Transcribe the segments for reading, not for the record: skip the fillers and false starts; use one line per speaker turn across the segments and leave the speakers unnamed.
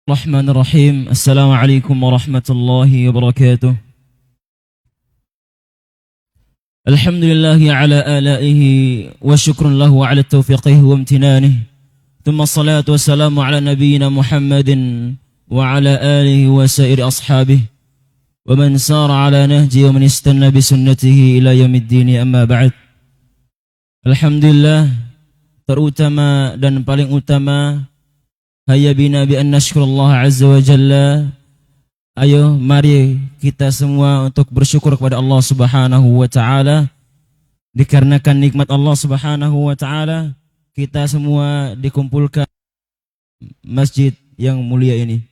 الرحمن الرحيم. السلام عليكم ورحمة الله وبركاته. الحمد لله على آلائه وشكر له على توفيقه وامتنانه، ثم الصلاة والسلام على نبينا محمد وعلى آله وسائر أصحابه ومن سار على نهجه ومن استنى بسنته إلى يوم الدين. أما بعد. Alhamdulillah, terutama dan paling utama, hayya bina bi an nashkurullah azza wa jalla. Ayo mari kita semua untuk bersyukur kepada Allah Subhanahu wa taala. Dikarenakan nikmat Allah Subhanahu wa taala, kita semua dikumpulkan masjid yang mulia ini.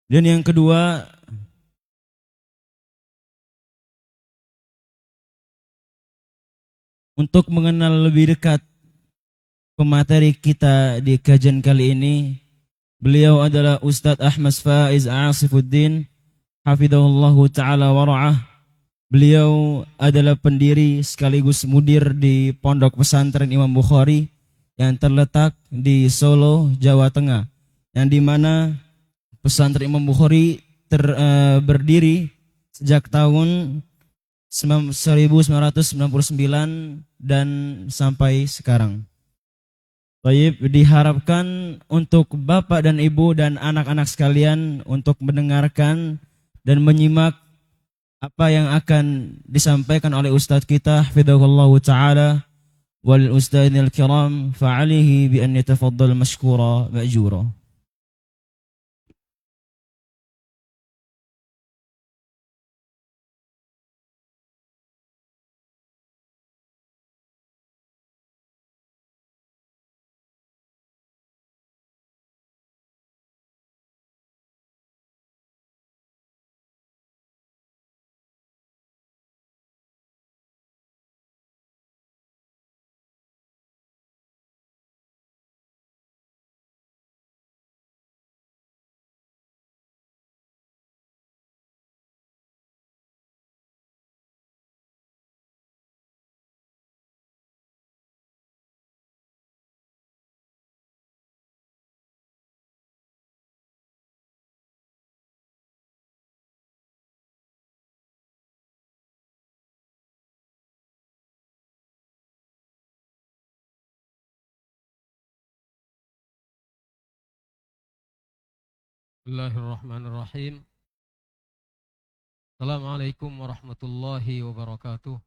Dan yang kedua, untuk mengenal lebih dekat pemateri kita di kajian kali ini, beliau adalah Ustadz Ahmad Faiz Asifuddin, hafidhahullahu ta'ala wara'ah. Beliau adalah pendiri sekaligus mudir di Pondok Pesantren Imam Bukhari yang terletak di Solo, Jawa Tengah, yang dimana Pesantren Imam Bukhari berdiri sejak tahun 1999 dan sampai sekarang. Baik, diharapkan untuk Bapak dan Ibu dan anak-anak sekalian untuk mendengarkan dan menyimak apa yang akan disampaikan oleh Ustadz kita, hafidhahullahu ta'ala, wal ustadzil kiram, fa'alihi bi an yatafaddal mashkura ma'jura.
Bismillahirrahmanirrahim. Assalamualaikum warahmatullahi wabarakatuh.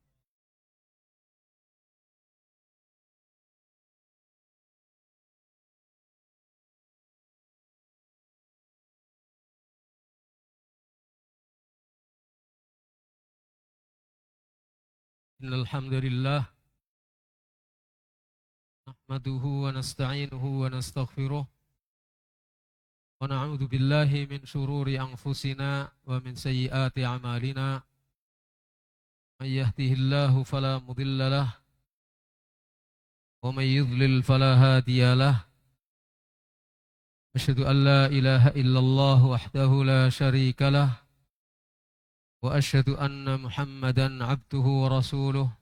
Innal hamdalillah nahmaduhu wa nasta'inuhu wa nastaghfiruh wa na'udzu billahi min shururi anfusina wa min sayyiati a'malina. May yahdihillahu fala mudilla lahu wa may yudlil fala hadiya lahu. Asyhadu an la ilaha illallah wahdahu la syarika lahu wa asyhadu anna Muhammadan abduhu wa rasuluh.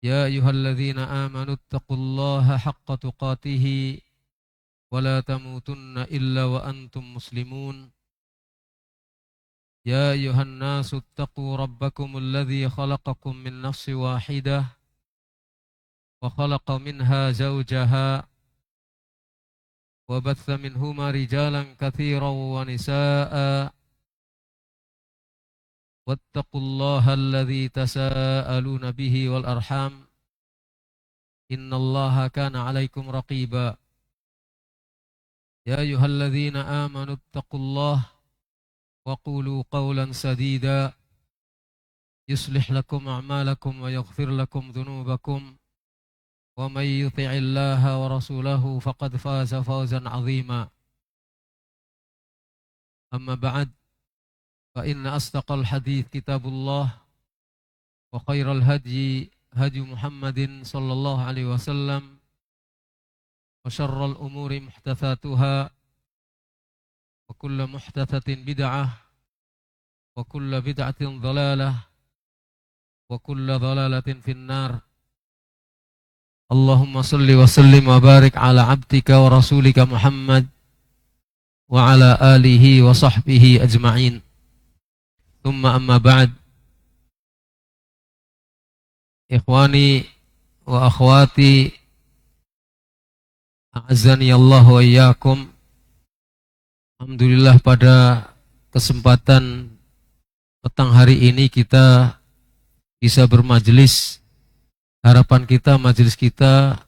Ya ayyuhalladzina amanu taqullaha haqqa tuqatih ولا تموتن إلا وأنتم مسلمون. يا أيها الناس اتقوا ربكم الذي خلقكم من نفس واحدة وخلق منها زوجها وبث منهما رجالا كثيرا ونساء واتقوا الله الذي تساءلون به والأرحام إن الله كان عليكم رقيبا. يا أيها الذين آمنوا اتقوا الله وقولوا قولا سديدا يصلح لكم أعمالكم ويغفر لكم ذنوبكم ومن يطع الله ورسوله فقد فاز فوزا عظيما. أما بعد، فإن أصدق الحديث كتاب الله وخير الهدي هدي محمد صلى الله عليه وسلم وشر الأمور محدثاتها وكل محدثة بدعة وكل بدعة ضلالة وكل ضلالة في النار. اللهم صل وسلم وبارك على عبدك ورسولك محمد wa ala alihi wa sahbihi ajma'in. Thumma amma ba'd. Ikhwani wa akhwati, a'azzani Allah wa iyyakum. Alhamdulillah, pada kesempatan petang hari ini kita bisa bermajelis. Harapan kita, majelis kita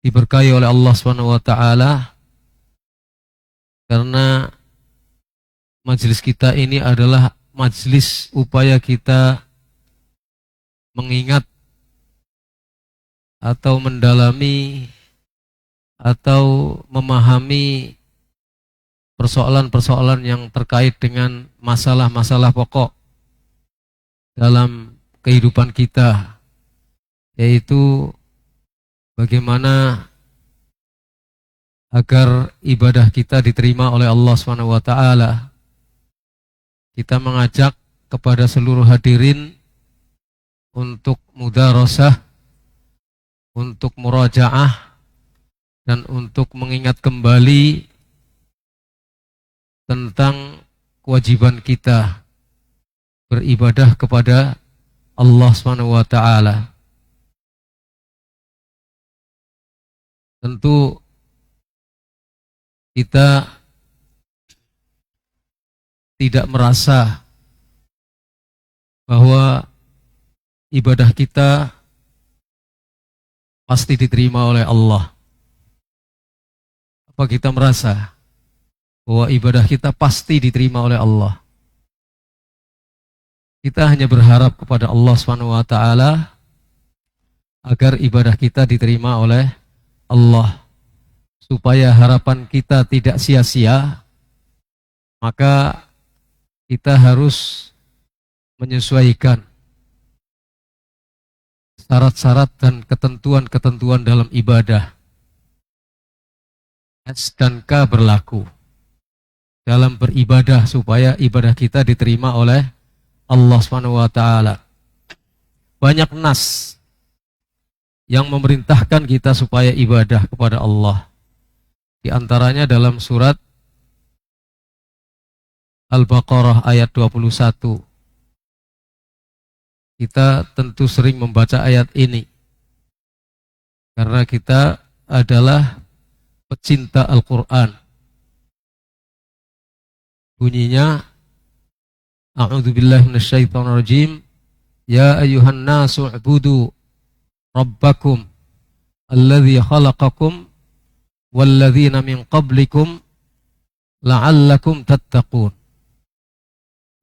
diberkahi oleh Allah SWT, karena majelis kita ini adalah majelis upaya kita mengingat atau mendalami atau memahami persoalan-persoalan yang terkait dengan masalah-masalah pokok dalam kehidupan kita, yaitu bagaimana agar ibadah kita diterima oleh Allah SWT. Kita mengajak kepada seluruh hadirin untuk mudarasah, untuk murajaah, dan untuk mengingat kembali tentang kewajiban kita beribadah kepada Allah SWT. Tentu kita tidak merasa bahwa ibadah kita pasti diterima oleh Allah. Apa kita merasa bahwa ibadah kita pasti diterima oleh Allah? Kita hanya berharap kepada Allah SWT agar ibadah kita diterima oleh Allah. Supaya harapan kita tidak sia-sia, maka kita harus menyesuaikan syarat-syarat dan ketentuan-ketentuan dalam ibadah. S dan K berlaku dalam beribadah supaya ibadah kita diterima oleh Allah SWT. Banyak nas yang memerintahkan kita supaya ibadah kepada Allah. Di antaranya dalam surat Al-Baqarah ayat 21. Kita tentu sering membaca ayat ini karena kita adalah pecinta Al-Quran. Bunyinya, A'udzubillahi minasyaitonirrajim. Ya ayyuhan nasu u'budu rabbakum alladzi khalaqakum walladzina min qablikum la'allakum tattaqun.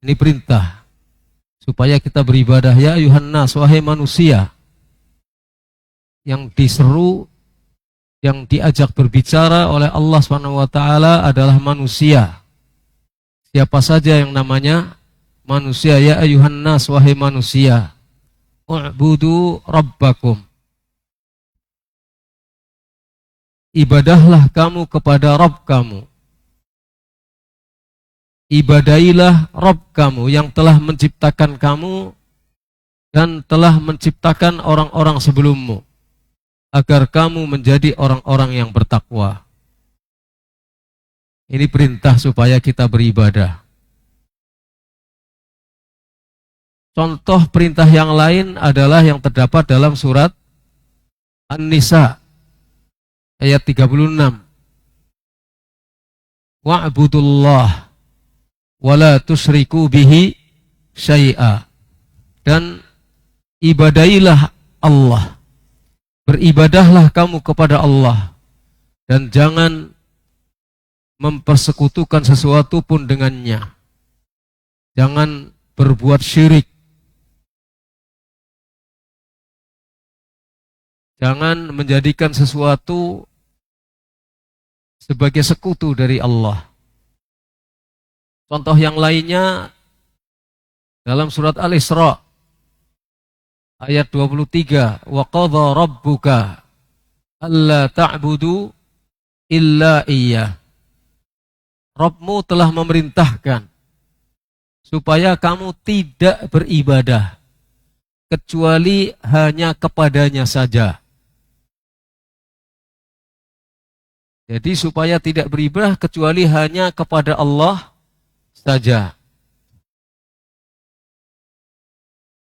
Ini perintah supaya kita beribadah. Ya ayyuhan nas, wahai manusia. Yang diseru, yang diajak berbicara oleh Allah SWT adalah manusia. Siapa saja yang namanya manusia. Ya ayyuhan nas, wahai manusia, u'budu rabbakum. Ibadahlah kamu kepada Rabb kamu. Ibadailah Rabb kamu yang telah menciptakan kamu dan telah menciptakan orang-orang sebelummu, agar kamu menjadi orang-orang yang bertakwa. Ini perintah supaya kita beribadah. Contoh perintah yang lain adalah yang terdapat dalam surat An-Nisa ayat 36. Wa'budullah wa la tusyriku bihi syai'a. Dan ibadailah Allah. Beribadahlah kamu kepada Allah dan jangan mempersekutukan sesuatu pun dengannya. Jangan berbuat syirik. Jangan menjadikan sesuatu sebagai sekutu dari Allah. Contoh yang lainnya dalam surat Al-Isra ayat 23, wa qadha rabbuka alla ta'budu illa iyyah. Rabbmu telah memerintahkan supaya kamu tidak beribadah kecuali hanya kepadanya saja. Jadi supaya tidak beribadah kecuali hanya kepada Allah saja.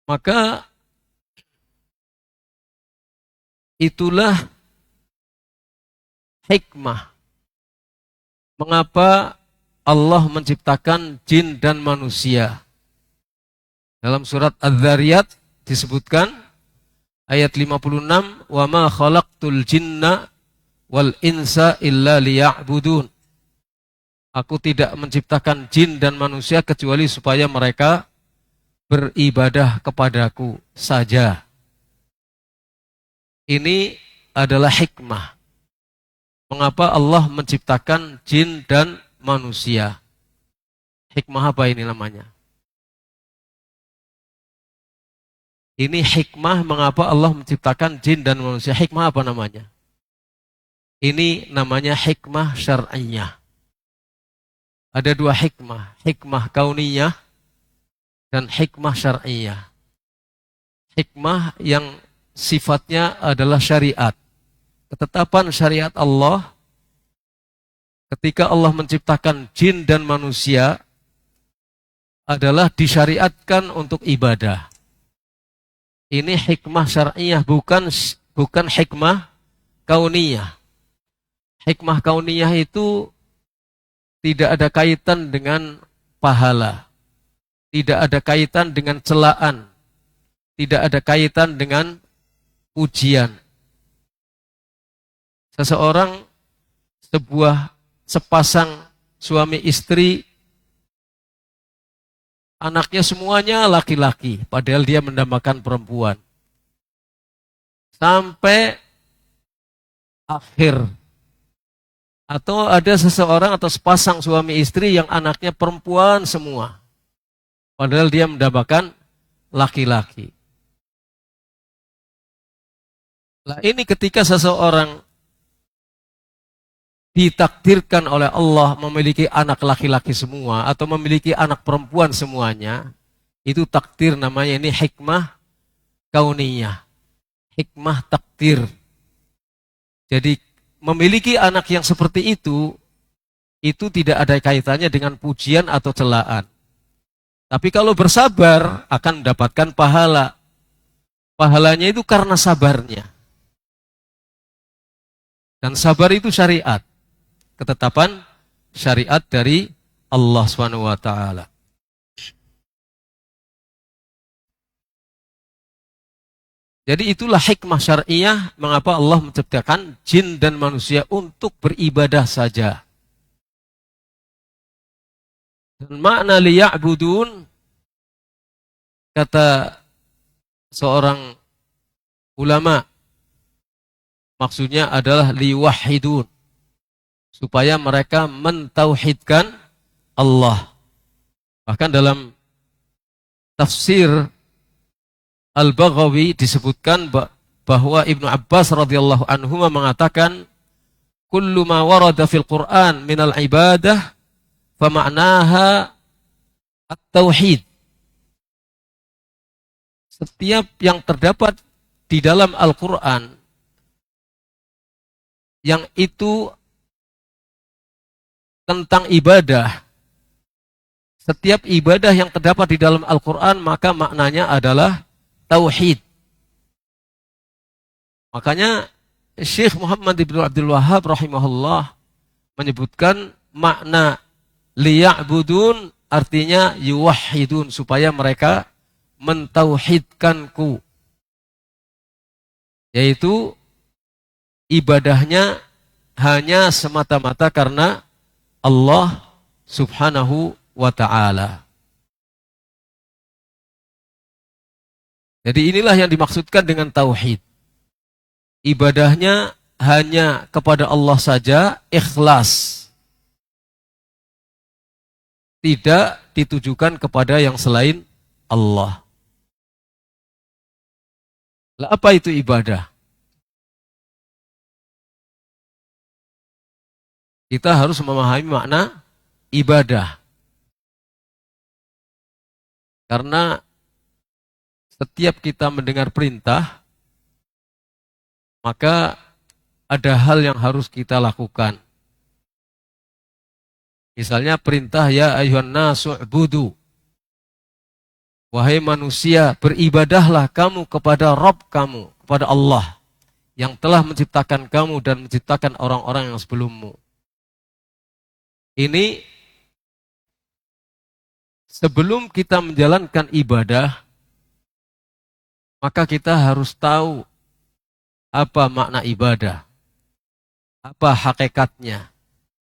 Maka itulah hikmah mengapa Allah menciptakan jin dan manusia. Dalam surat Az-Zariyat disebutkan ayat 56, "Wa ma khalaqtul jinna wal insa illa liya'budun." Aku tidak menciptakan jin dan manusia kecuali supaya mereka beribadah kepadaku saja. Ini adalah hikmah mengapa Allah menciptakan jin dan manusia. Hikmah apa ini namanya? Ini hikmah mengapa Allah menciptakan jin dan manusia. Hikmah apa namanya? Ini namanya hikmah syar'iyah. Ada dua hikmah. Hikmah kauniyah dan hikmah syar'iyah. Hikmah yang sifatnya adalah syariat. Ketetapan syariat Allah ketika Allah menciptakan jin dan manusia adalah disyariatkan untuk ibadah. Ini hikmah syar'iyah, bukan hikmah kauniyah. Hikmah kauniyah itu tidak ada kaitan dengan pahala, tidak ada kaitan dengan celaan, tidak ada kaitan dengan ujian. Seseorang, sepasang suami istri, anaknya semuanya laki-laki, padahal dia mendambakan perempuan. Sampai akhir. Atau ada seseorang atau sepasang suami istri yang anaknya perempuan semua, padahal dia mendambakan laki-laki. Nah, ini ketika seseorang ditakdirkan oleh Allah memiliki anak laki-laki semua atau memiliki anak perempuan semuanya, itu takdir, namanya ini hikmah kauniyah, hikmah takdir. Jadi memiliki anak yang seperti itu tidak ada kaitannya dengan pujian atau celaan. Tapi kalau bersabar akan mendapatkan pahala. Pahalanya itu karena sabarnya. Dan sabar itu syariat. Ketetapan syariat dari Allah SWT. Jadi itulah hikmah syariah mengapa Allah menciptakan jin dan manusia untuk beribadah saja. Dan makna liya'budun, kata seorang ulama, maksudnya adalah liwahidun, supaya mereka mentauhidkan Allah. Bahkan dalam tafsir Al-Baghawi disebutkan bahwa Ibnu Abbas radhiyallahu anhu mengatakan, kullu ma warada fil Qur'an minal ibadah fa ma'naha at-tauhid. Setiap yang terdapat di dalam Al-Qur'an yang itu tentang ibadah, setiap ibadah yang terdapat di dalam Al-Quran maka maknanya adalah tauhid. Makanya Syekh Muhammad ibn Abdul Wahhab rahimahullah menyebutkan makna liya'budun artinya yuwahhidun, supaya mereka mentauhidkanku, yaitu ibadahnya hanya semata-mata karena Allah subhanahu wa ta'ala. Jadi inilah yang dimaksudkan dengan tauhid. Ibadahnya hanya kepada Allah saja, ikhlas. Tidak ditujukan kepada yang selain Allah. Lah, apa itu ibadah? Kita harus memahami makna ibadah. Karena setiap kita mendengar perintah, maka ada hal yang harus kita lakukan. Misalnya perintah ya ayyuhan nasu ubudu. Wahai manusia, beribadahlah kamu kepada Rabb kamu, kepada Allah yang telah menciptakan kamu dan menciptakan orang-orang yang sebelummu. Ini sebelum kita menjalankan ibadah, maka kita harus tahu apa makna ibadah, apa hakikatnya,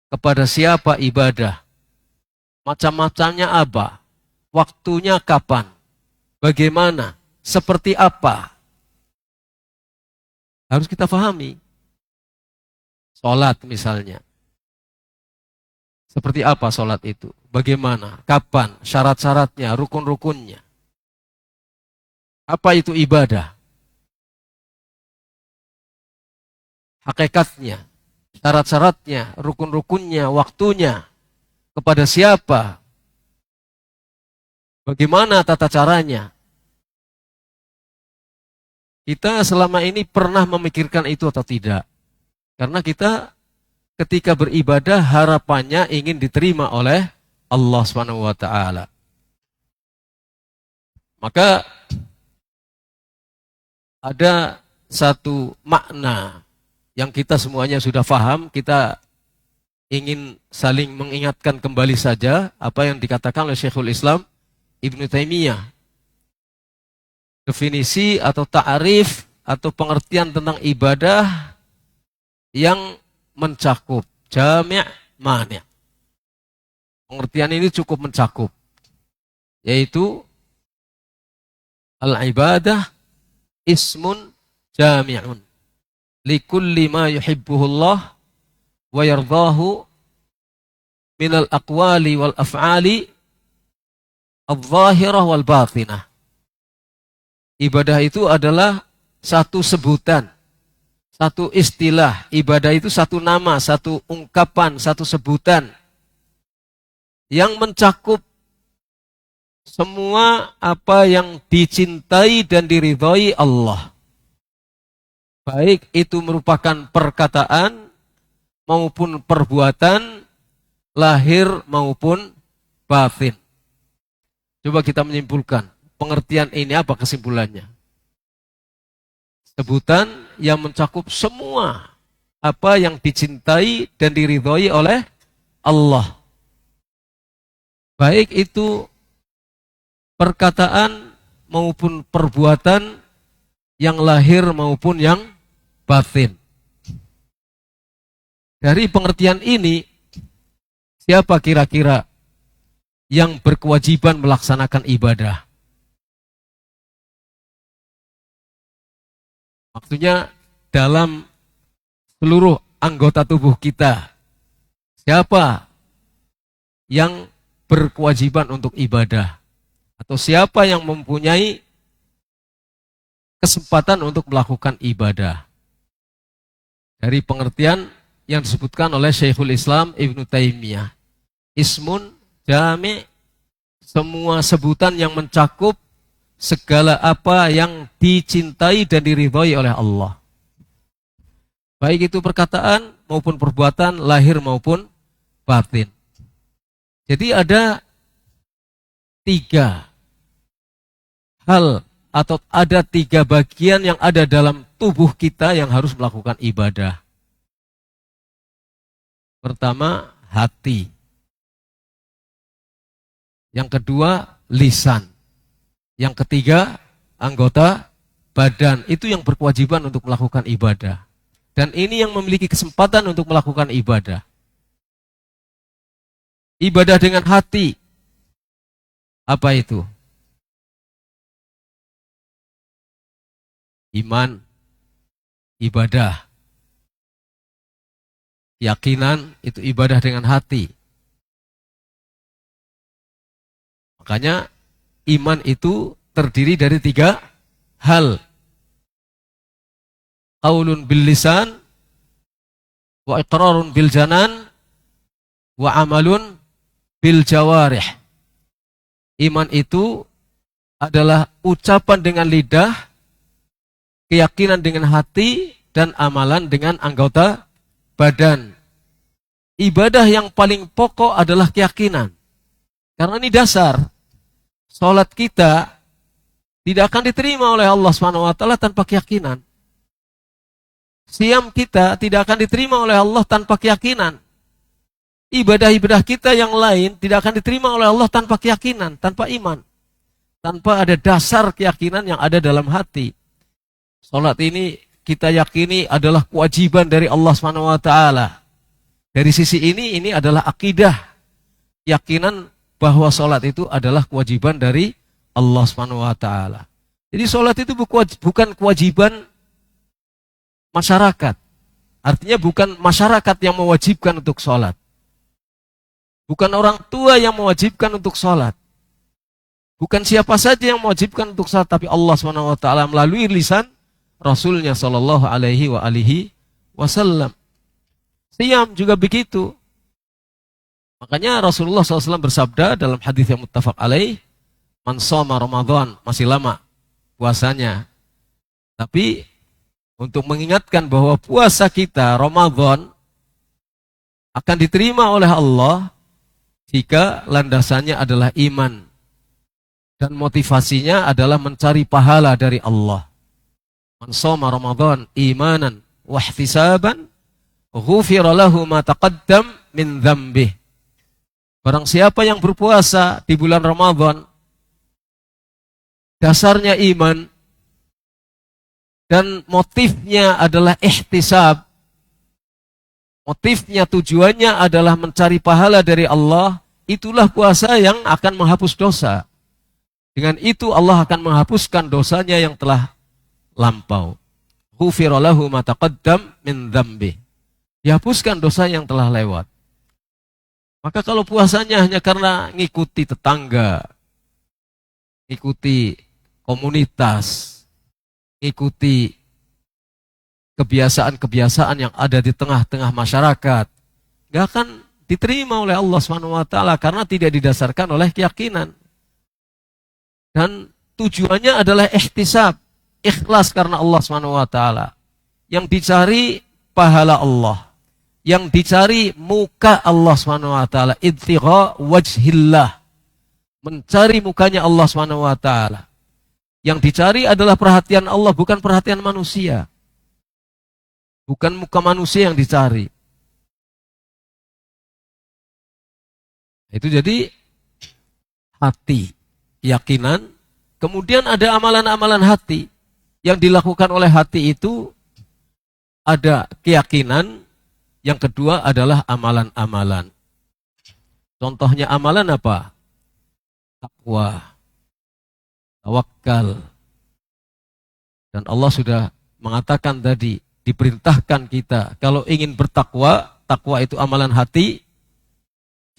kepada siapa ibadah, macam-macamnya apa, waktunya kapan, bagaimana, seperti apa. Harus kita pahami. Sholat misalnya. Seperti apa sholat itu? Bagaimana? Kapan? Syarat-syaratnya, rukun-rukunnya. Apa itu ibadah? Hakikatnya, syarat-syaratnya, rukun-rukunnya, waktunya. Kepada siapa? Bagaimana tata caranya? Kita selama ini pernah memikirkan itu atau tidak? Karena kita ketika beribadah harapannya ingin diterima oleh Allah SWT. Maka ada satu makna yang kita semuanya sudah paham, kita ingin saling mengingatkan kembali saja apa yang dikatakan oleh Syekhul Islam Ibnu Taimiyah. Definisi atau ta'arif atau pengertian tentang ibadah yang mencakup jami' mani'. Pengertian ini cukup mencakup, yaitu al-ibadah ismun jami'un likulli ma yuhibbuhullah wa yardahu minal aqwali wal af'ali al-zahirah wal batinah. Ibadah itu adalah satu sebutan, satu istilah. Ibadah itu satu nama, satu ungkapan, satu sebutan yang mencakup semua apa yang dicintai dan diridhai Allah. Baik itu merupakan perkataan maupun perbuatan, lahir maupun batin. Coba kita menyimpulkan. Pengertian ini apa kesimpulannya? Sebutan yang mencakup semua apa yang dicintai dan diridhoi oleh Allah. Baik itu perkataan maupun perbuatan yang lahir maupun yang batin. Dari pengertian ini, siapa kira-kira yang berkewajiban melaksanakan ibadah? Maksudnya dalam seluruh anggota tubuh kita, siapa yang berkewajiban untuk ibadah? Atau siapa yang mempunyai kesempatan untuk melakukan ibadah? Dari pengertian yang disebutkan oleh Syekhul Islam Ibnu Taimiyah, ismun jami', semua sebutan yang mencakup segala apa yang dicintai dan diridhoi oleh Allah. Baik itu perkataan maupun perbuatan, lahir maupun batin. Jadi ada 3 hal atau ada 3 bagian yang ada dalam tubuh kita yang harus melakukan ibadah. Pertama, hati. Yang kedua, lisan. Yang ketiga, anggota badan. Itu yang berkewajiban untuk melakukan ibadah. Dan ini yang memiliki kesempatan untuk melakukan ibadah. Ibadah dengan hati. Apa itu? Iman, ibadah. Keyakinan itu ibadah dengan hati. Makanya iman itu terdiri dari 3 hal. Qaulun bil lisan, wa iqrarun bil janan, wa amalun bil jawarih. Iman itu adalah ucapan dengan lidah, keyakinan dengan hati, dan amalan dengan anggota badan. Ibadah yang paling pokok adalah keyakinan. Karena ini dasar. Salat kita tidak akan diterima oleh Allah SWT tanpa keyakinan. Siam kita tidak akan diterima oleh Allah tanpa keyakinan. Ibadah-ibadah kita yang lain tidak akan diterima oleh Allah tanpa keyakinan, tanpa iman. Tanpa ada dasar keyakinan yang ada dalam hati. Salat ini kita yakini adalah kewajiban dari Allah SWT. Dari sisi ini adalah akidah. Keyakinan bahwa salat itu adalah kewajiban dari Allah SWT. Jadi salat itu bukan kewajiban masyarakat. Artinya bukan masyarakat yang mewajibkan untuk salat. Bukan orang tua yang mewajibkan untuk salat. Bukan siapa saja yang mewajibkan untuk salat, tapi Allah SWT melalui lisan Rasulnya Shallallahu Alaihi Wasallam. Siyam juga begitu. Makanya Rasulullah SAW bersabda dalam hadis yang muttafaq alaih, man shoma Ramadan, masih lama puasanya. Tapi untuk mengingatkan bahwa puasa kita Ramadan akan diterima oleh Allah jika landasannya adalah iman dan motivasinya adalah mencari pahala dari Allah. Man shoma Ramadan imanan wa ihtisaban ghufira lahu ma taqaddam min dzambih. Barang siapa yang berpuasa di bulan Ramadan, dasarnya iman, dan motifnya adalah ihtisab, motifnya, tujuannya adalah mencari pahala dari Allah, itulah puasa yang akan menghapus dosa. Dengan itu Allah akan menghapuskan dosanya yang telah lampau. Ghufira lahu ma taqaddam min dzambih. Dihapuskan dosa yang telah lewat. Maka kalau puasanya hanya karena ngikuti tetangga, ngikuti komunitas, ngikuti kebiasaan-kebiasaan yang ada di tengah-tengah masyarakat, gak akan diterima oleh Allah SWT karena tidak didasarkan oleh keyakinan. Dan tujuannya adalah ihtisab, ikhlas karena Allah SWT. Yang dicari pahala Allah. Yang dicari muka Allah SWT, ibtigha wajhillah, mencari mukanya Allah SWT. Yang dicari adalah perhatian Allah, bukan perhatian manusia. Bukan muka manusia yang dicari. Itu jadi hati, keyakinan. Kemudian ada amalan-amalan hati. Yang dilakukan oleh hati itu ada keyakinan. Yang kedua adalah amalan-amalan. Contohnya amalan apa? Takwa, tawakal. Dan Allah sudah mengatakan tadi, diperintahkan kita kalau ingin bertakwa, takwa itu amalan hati,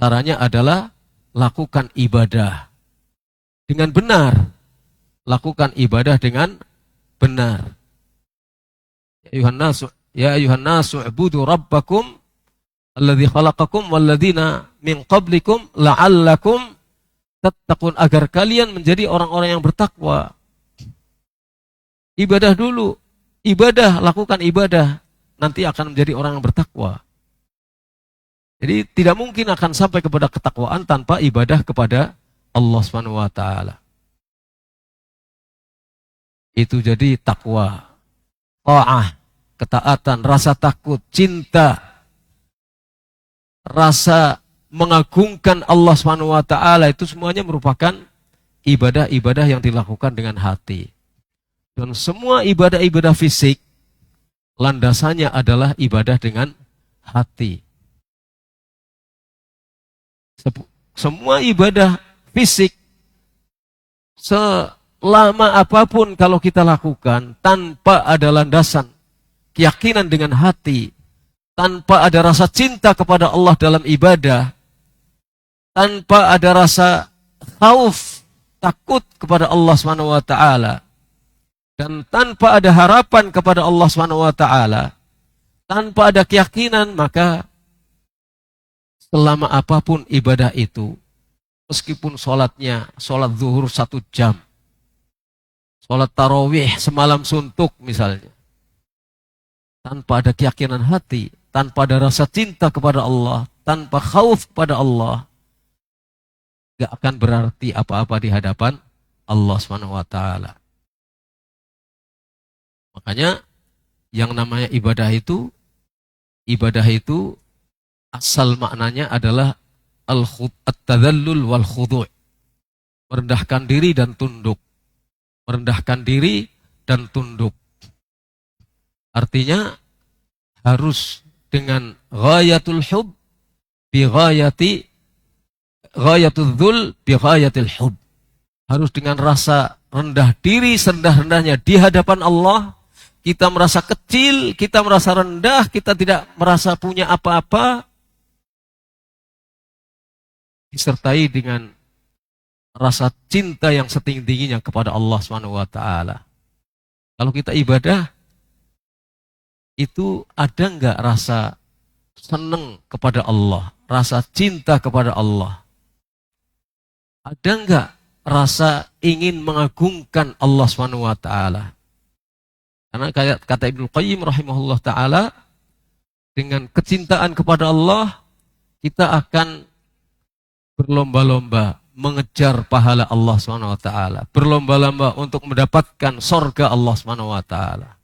caranya adalah lakukan ibadah dengan benar. Lakukan ibadah dengan benar. Ya ayuhan nasu ubudu rabbakum alladzi khalaqakum walladzina min qablikum la'allakum tattaqun, agar kalian menjadi orang-orang yang bertakwa. Ibadah dulu, lakukan ibadah, nanti akan menjadi orang yang bertakwa. Jadi tidak mungkin akan sampai kepada ketakwaan tanpa ibadah kepada Allah Subhanahu wa taala. Itu jadi takwa, ta'ah, ketaatan, rasa takut, cinta, rasa mengagungkan Allah Subhanahu wa taala, itu semuanya merupakan ibadah-ibadah yang dilakukan dengan hati. Dan semua ibadah-ibadah fisik landasannya adalah ibadah dengan hati. Semua ibadah fisik selama apapun kalau kita lakukan tanpa ada landasan keyakinan dengan hati, tanpa ada rasa cinta kepada Allah dalam ibadah, tanpa ada rasa khauf, takut kepada Allah Subhanahu wa taala, dan tanpa ada harapan kepada Allah Subhanahu wa taala, tanpa ada keyakinan, maka selama apapun ibadah itu, meskipun sholatnya, sholat zuhur 1 jam, sholat tarawih semalam suntuk misalnya, tanpa ada keyakinan hati, tanpa ada rasa cinta kepada Allah, tanpa khauf kepada Allah, gak akan berarti apa-apa di hadapan Allah Subhanahu wa taala. Makanya yang namanya ibadah itu asal maknanya adalah at-tadallul wal khudu'. Merendahkan diri dan tunduk. Merendahkan diri dan tunduk. Artinya harus dengan ghayatul hub bi ghayatul dhul bi ghayatil hub. Harus dengan rasa rendah diri serendah-rendahnya di hadapan Allah. Kita merasa kecil, kita merasa rendah, kita tidak merasa punya apa-apa. Disertai dengan rasa cinta yang setinggi-tingginya kepada Allah Subhanahu wa taala. Kalau kita ibadah, itu ada enggak rasa senang kepada Allah, rasa cinta kepada Allah? Ada enggak rasa ingin mengagungkan Allah Subhanahu wa taala? Karena kata Ibnu Qayyim rahimahullah taala, dengan kecintaan kepada Allah, kita akan berlomba-lomba mengejar pahala Allah Subhanahu wa taala, berlomba-lomba untuk mendapatkan surga Allah Subhanahu wa taala.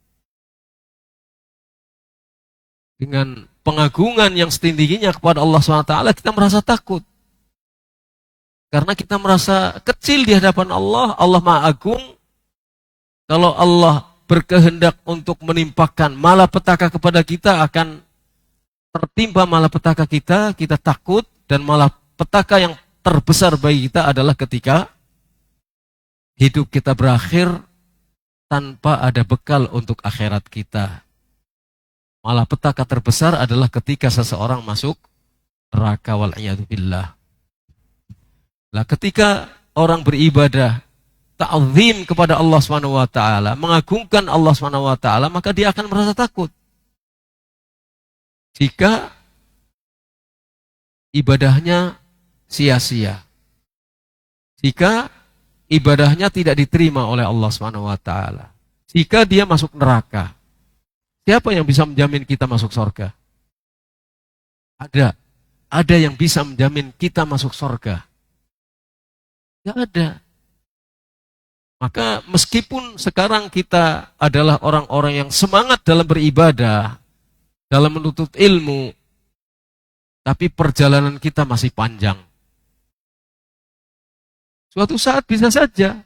Dengan pengagungan yang setinggi-tingginya kepada Allah Subhanahu wa taala, kita merasa takut. Karena kita merasa kecil di hadapan Allah, Allah Maha Agung. Kalau Allah berkehendak untuk menimpakan malapetaka kepada kita, akan tertimpa malapetaka kita, kita takut, dan malapetaka yang terbesar bagi kita adalah ketika hidup kita berakhir tanpa ada bekal untuk akhirat kita. Malapetaka terbesar adalah ketika seseorang masuk neraka, wal'iyadzubillah. Nah, ketika orang beribadah ta'zim kepada Allah Subhanahu wa taala, mengagungkan Allah Subhanahu wa taala, maka dia akan merasa takut. Jika ibadahnya sia-sia, jika ibadahnya tidak diterima oleh Allah Subhanahu wa taala, jika dia masuk neraka, siapa yang bisa menjamin kita masuk surga? Ada yang bisa menjamin kita masuk surga? Tidak ada. Maka meskipun sekarang kita adalah orang-orang yang semangat dalam beribadah, dalam menuntut ilmu, tapi perjalanan kita masih panjang. Suatu saat bisa saja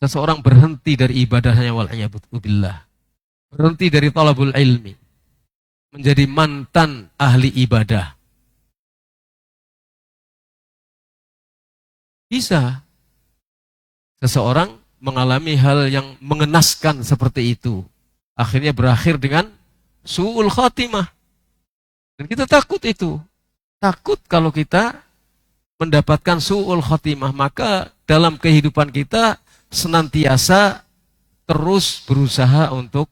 seseorang berhenti dari ibadahnya, wal'iyadzubillah, berhenti dari talabul ilmi, menjadi mantan ahli ibadah. Bisa seseorang mengalami hal yang mengenaskan seperti itu, akhirnya berakhir dengan su'ul khatimah. Dan kita takut itu. Takut kalau kita mendapatkan su'ul khatimah, maka dalam kehidupan kita senantiasa terus berusaha untuk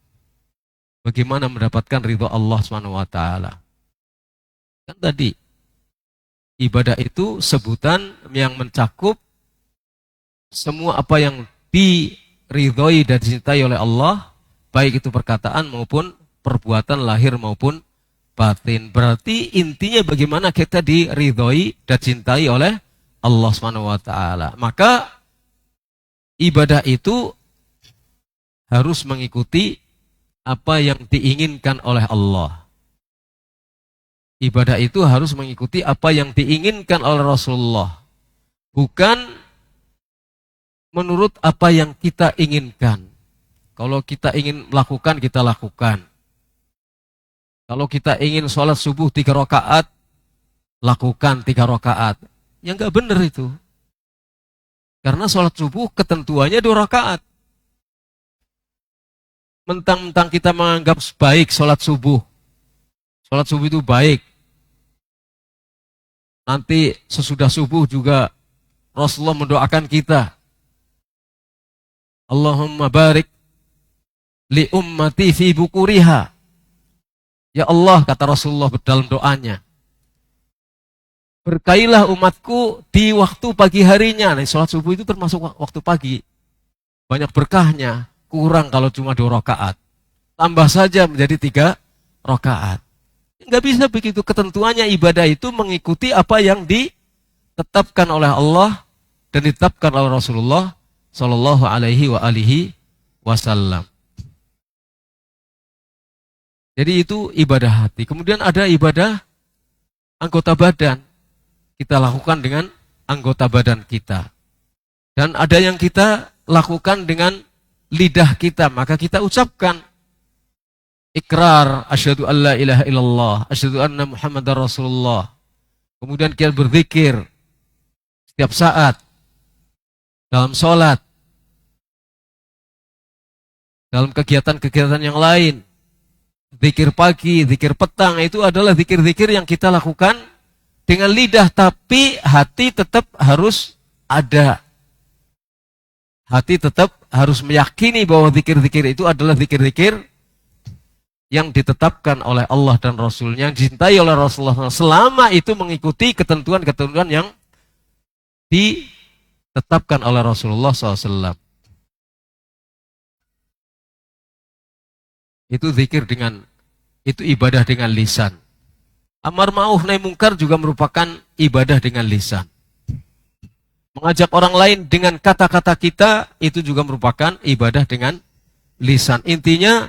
bagaimana mendapatkan ridha Allah Subhanahu wa taala. Kan tadi ibadah itu sebutan yang mencakup semua apa yang diridhoi dan dicintai oleh Allah, baik itu perkataan maupun perbuatan lahir maupun batin. Berarti intinya bagaimana kita diridhoi dan dicintai oleh Allah Subhanahu wa taala. Maka ibadah itu harus mengikuti apa yang diinginkan oleh Allah. Ibadah itu harus mengikuti apa yang diinginkan oleh Rasulullah, bukan menurut apa yang kita inginkan. Kalau kita ingin melakukan, kita lakukan. Kalau kita ingin sholat subuh 3 rakaat, lakukan 3 rakaat. Ya enggak benar itu. Karena sholat subuh ketentuannya 2 rakaat. Mentang-mentang kita menganggap baik sholat subuh. Sholat subuh itu baik. Nanti sesudah subuh juga Rasulullah mendoakan kita. Allahumma barik li ummati fi bukuriha. Ya Allah, kata Rasulullah dalam doanya, berkailah umatku di waktu pagi harinya. Nah, sholat subuh itu termasuk waktu pagi. Banyak berkahnya, kurang kalau cuma 2 rakaat. tambah saja menjadi 3 rakaat. Nggak bisa begitu, ketentuannya ibadah itu mengikuti apa yang ditetapkan oleh Allah dan ditetapkan oleh Rasulullah Shallallahu Alaihi Wasallam. Jadi itu ibadah hati. Kemudian ada ibadah anggota badan. Kita lakukan dengan anggota badan kita. Dan ada yang kita lakukan dengan lidah kita. Maka kita ucapkan ikrar, asyhadu an la ilaha illallah, asyhadu anna Muhammadar Rasulullah. Kemudian kita berzikir setiap saat, dalam sholat, dalam kegiatan-kegiatan yang lain. Zikir pagi, zikir petang, itu adalah zikir-zikir yang kita lakukan dengan lidah, tapi hati tetap harus ada. Hati tetap harus meyakini bahwa zikir-zikir itu adalah zikir-zikir yang ditetapkan oleh Allah dan Rasulnya, yang dicintai oleh Rasulullah selama itu mengikuti ketentuan-ketentuan yang ditetapkan oleh Rasulullah SAW. Itu zikir itu ibadah dengan lisan. Amar ma'ruf nahi mungkar juga merupakan ibadah dengan lisan. Mengajak orang lain dengan kata-kata kita, itu juga merupakan ibadah dengan lisan. Intinya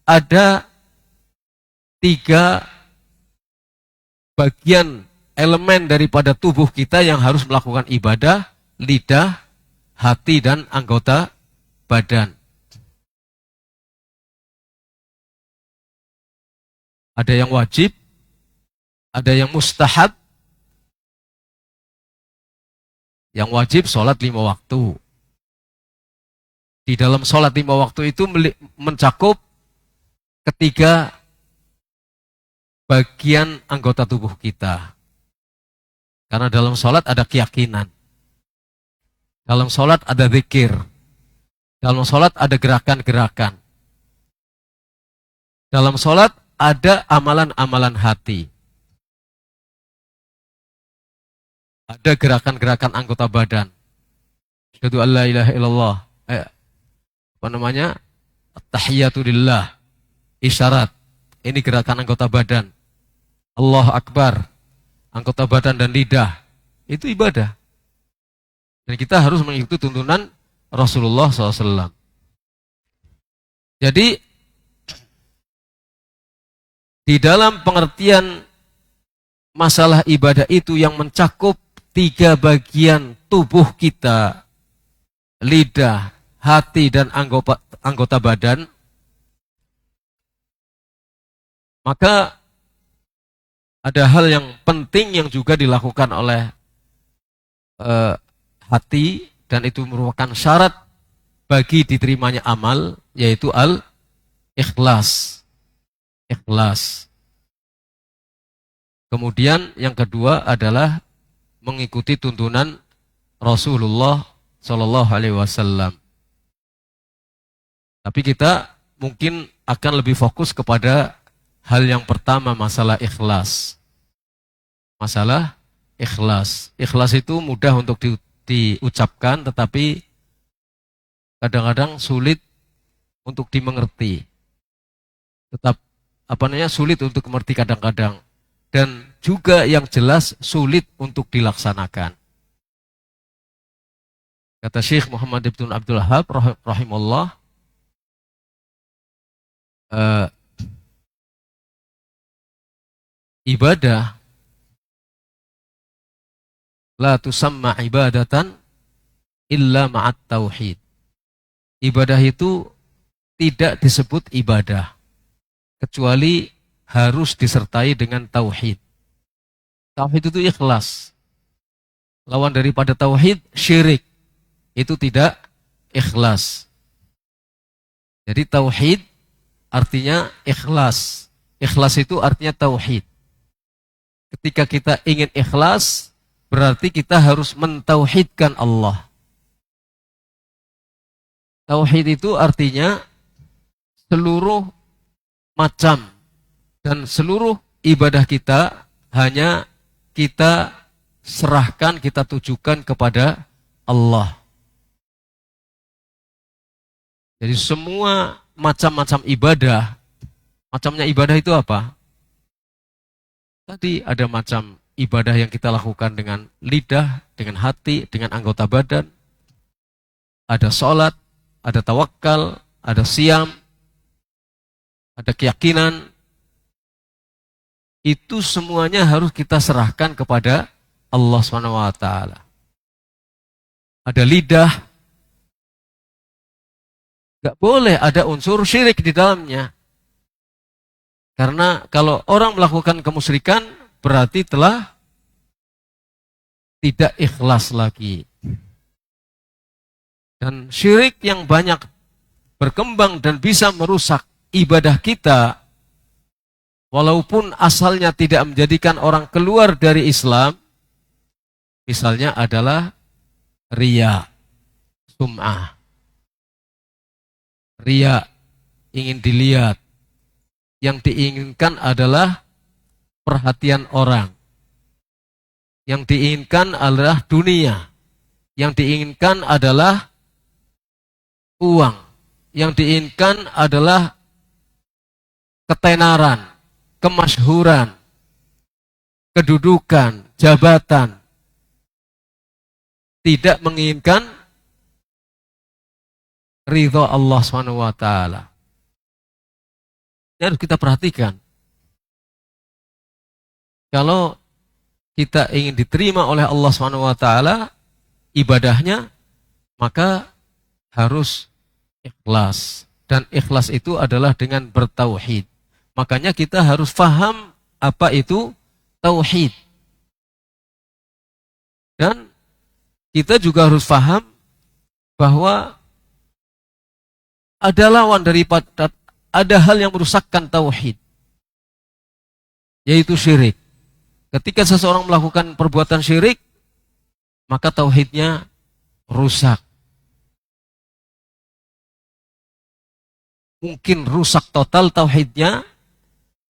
ada 3 bagian elemen daripada tubuh kita yang harus melakukan ibadah: lidah, hati, dan anggota badan. Ada yang wajib, ada yang mustahab. Yang wajib sholat 5 waktu. Di dalam sholat 5 waktu itu mencakup ketiga bagian anggota tubuh kita. Karena dalam sholat ada keyakinan. Dalam sholat ada zikir. Dalam sholat ada gerakan-gerakan. Dalam sholat ada amalan-amalan hati. Ada gerakan-gerakan anggota badan. Asyhadu an la ilaha illallah. At-tahiyatu lillah. Isyarat. Ini gerakan anggota badan. Allahu Akbar. Anggota badan dan lidah. Itu ibadah. Dan kita harus mengikuti tuntunan Rasulullah SAW. Jadi, di dalam pengertian masalah ibadah itu yang mencakup 3 bagian tubuh kita, lidah, hati, dan anggota badan, maka ada hal yang penting yang juga dilakukan oleh hati, dan itu merupakan syarat bagi diterimanya amal, yaitu al-ikhlas. Ikhlas. Kemudian yang kedua adalah mengikuti tuntunan Rasulullah Shallallahu Alaihi Wasallam. Tapi kita mungkin akan lebih fokus kepada hal yang pertama, masalah ikhlas. Masalah ikhlas. Ikhlas itu mudah untuk diucapkan, tetapi kadang-kadang sulit untuk dimengerti. Sulit untuk mengerti kadang-kadang. Dan juga yang jelas sulit untuk dilaksanakan. Kata Syekh Muhammad ibn Abdul Wahhab rahimahullah, ibadah la tusamma ibadatan illa ma'at tauhid. Ibadah itu tidak disebut ibadah kecuali harus disertai dengan tauhid. Tauhid itu ikhlas. Lawan daripada tauhid, syirik. Itu tidak ikhlas. Jadi tauhid artinya ikhlas. Ikhlas itu artinya tauhid. Ketika kita ingin ikhlas, berarti kita harus mentauhidkan Allah. Tauhid itu artinya seluruh macam dan seluruh ibadah kita hanya kita serahkan, kita tujukan kepada Allah. Jadi semua macam-macam ibadah. Macamnya ibadah itu apa? Tadi ada macam ibadah yang kita lakukan dengan lidah, dengan hati, dengan anggota badan. Ada sholat, ada tawakal, ada siam, ada keyakinan. Itu semuanya harus kita serahkan kepada Allah SWT. Ada lidah, gak boleh ada unsur syirik di dalamnya. Karena kalau orang melakukan kemusyrikan, berarti telah tidak ikhlas lagi. Dan syirik yang banyak berkembang dan bisa merusak ibadah kita, walaupun asalnya tidak menjadikan orang keluar dari Islam, misalnya adalah riya, sum'ah. Riya, ingin dilihat. Yang diinginkan adalah perhatian orang. Yang diinginkan adalah dunia. Yang diinginkan adalah uang. Yang diinginkan adalah ketenaran, kemasyhuran, kedudukan, jabatan. Tidak menginginkan ridha Allah SWT. Ini harus kita perhatikan. Kalau kita ingin diterima oleh Allah SWT ibadahnya, maka harus ikhlas. Dan ikhlas itu adalah dengan bertauhid. Makanya kita harus faham apa itu tauhid. Dan kita juga harus faham bahwa ada lawan daripada, ada hal yang merusakkan tauhid, yaitu syirik. Ketika seseorang melakukan perbuatan syirik, maka tauhidnya rusak. Mungkin rusak total tauhidnya,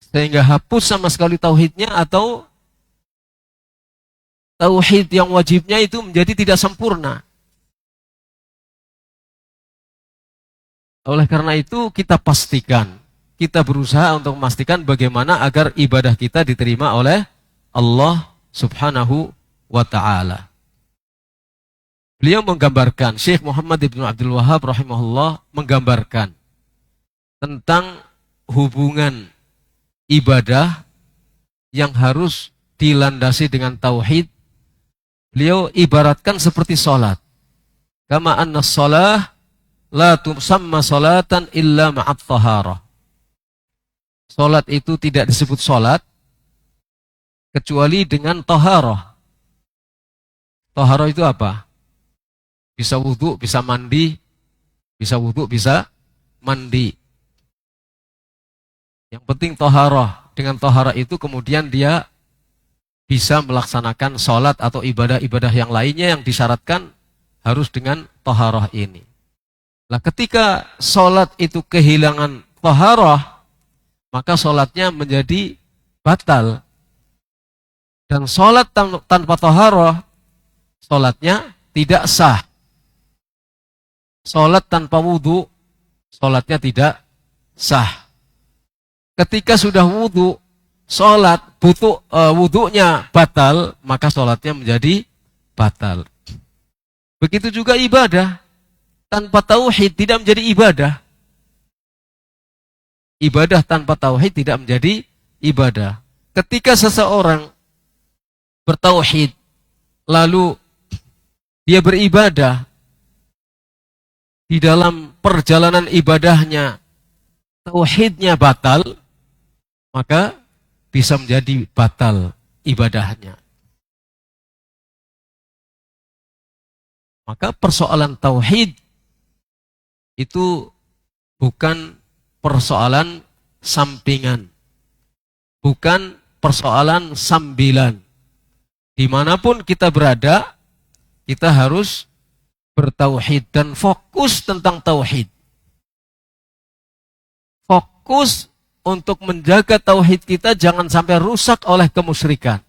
sehingga hapus sama sekali tauhidnya, atau tauhid yang wajibnya itu menjadi tidak sempurna. Oleh karena itu kita pastikan, kita berusaha untuk memastikan bagaimana agar ibadah kita diterima oleh Allah Subhanahu wa ta'ala. Beliau menggambarkan, Syekh Muhammad Ibn Abdul Wahab rahimahullah menggambarkan tentang hubungan ibadah yang harus dilandasi dengan tauhid. Beliau ibaratkan seperti sholat. Kama anna sholah la tusamma sholatan illa ma'at taharah. Sholat itu tidak disebut sholat kecuali dengan taharah. Taharah itu apa? Bisa wudhu, bisa mandi, bisa wudhu, bisa mandi. Yang penting taharah. Dengan taharah itu kemudian dia bisa melaksanakan sholat atau ibadah-ibadah yang lainnya yang disyaratkan harus dengan taharah ini. Nah, ketika sholat itu kehilangan taharah, maka sholatnya menjadi batal. Dan sholat tanpa taharah, sholatnya tidak sah. Sholat tanpa wudhu, sholatnya tidak sah. Ketika sudah wudhu, sholat butuh wudhunya batal, maka sholatnya menjadi batal. Begitu juga ibadah. Tanpa tauhid tidak menjadi ibadah. Ibadah tanpa tauhid tidak menjadi ibadah. Ketika seseorang bertauhid, lalu dia beribadah, di dalam perjalanan ibadahnya tauhidnya batal, maka bisa menjadi batal ibadahnya. Maka persoalan tauhid itu bukan persoalan sampingan, bukan persoalan sambilan. Dimanapun kita berada, kita harus bertauhid dan fokus tentang tauhid. Fokus untuk menjaga tauhid kita jangan sampai rusak oleh kemusyrikan.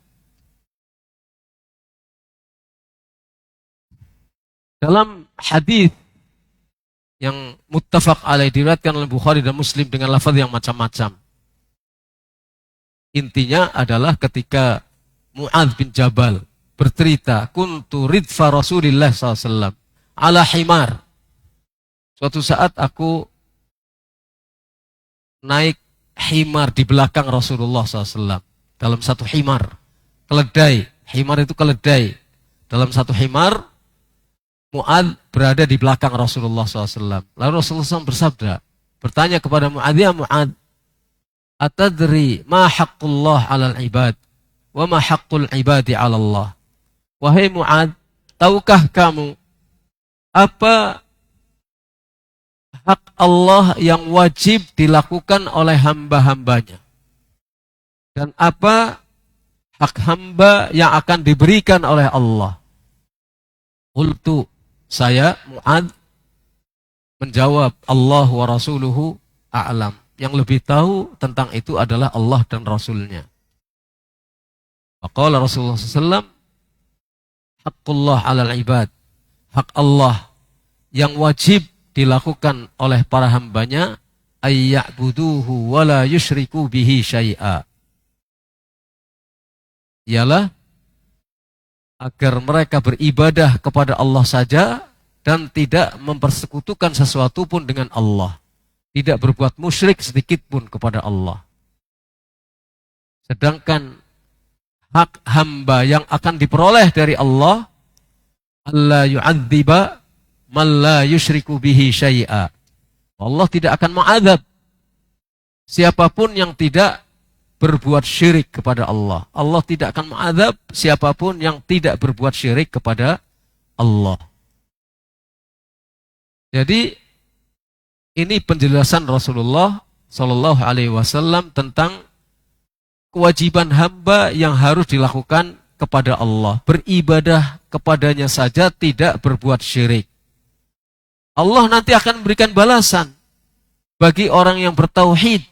Dalam hadis yang muttafaq alaih, diriwayatkan oleh Bukhari dan Muslim dengan lafaz yang macam-macam. Intinya adalah ketika Mu'adz bin Jabal bercerita, kuntu ridfa Rasulillah SAW ala himar. Suatu saat aku naik himar di belakang Rasulullah SAW. Dalam satu himar, keledai. Himar itu keledai. Dalam satu himar, Mu'adz berada di belakang Rasulullah SAW. Lalu Rasulullah SAW bersabda, bertanya kepada Mu'adz, ya Mu'adz, atadri ma haqqullah alal ibad, wa ma haqqul ibadi ala Allah. Wahai Mu'adz, tahukah kamu apa hak Allah yang wajib dilakukan oleh hamba-hambanya? Dan apa hak hamba yang akan diberikan oleh Allah? Qultu, saya Mu'adz menjawab, Allah wa rasuluhu a'lam. Yang lebih tahu tentang itu adalah Allah dan Rasulnya. Faqala Rasulullah SAW, haqqullah alal ibad, hak Allah yang wajib dilakukan oleh para hambanya, ayya'buduhu wa la yushriku bihi syai'a, ialah agar mereka beribadah kepada Allah saja dan tidak mempersekutukan sesuatu pun dengan Allah, tidak berbuat musyrik sedikit pun kepada Allah. Sedangkan hak hamba yang akan diperoleh dari Allah, alla yu'adziba man la yusyriku bihi syai'a. Allah tidak akan mengadab siapapun yang tidak berbuat syirik kepada Allah. Allah tidak akan mengadab siapapun yang tidak berbuat syirik kepada Allah. Jadi ini penjelasan Rasulullah Shallallahu Alaihi Wasallam tentang kewajiban hamba yang harus dilakukan kepada Allah, beribadah kepadanya saja, tidak berbuat syirik. Allah nanti akan memberikan balasan bagi orang yang bertauhid,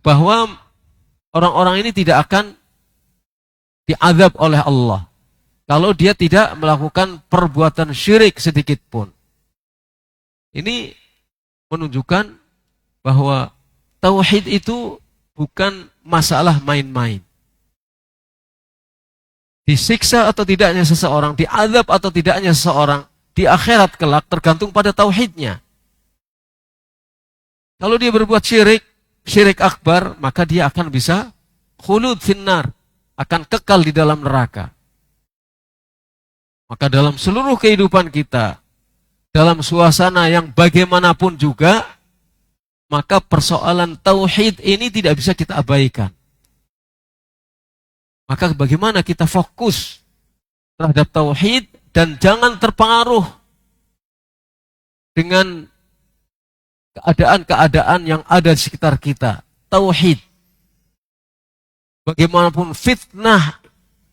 bahwa orang-orang ini tidak akan diazab oleh Allah kalau dia tidak melakukan perbuatan syirik sedikit pun. Ini menunjukkan bahwa tauhid itu bukan masalah main-main. Disiksa atau tidaknya seseorang, diazab atau tidaknya seseorang di akhirat kelak tergantung pada tauhidnya. Kalau dia berbuat syirik akbar, maka dia akan bisa khulud finnar, akan kekal di dalam neraka. Maka dalam seluruh kehidupan kita, dalam suasana yang bagaimanapun juga, maka persoalan tauhid ini tidak bisa kita abaikan. Maka bagaimana kita fokus terhadap tauhid dan jangan terpengaruh dengan keadaan-keadaan yang ada di sekitar kita. Tauhid. Bagaimanapun fitnah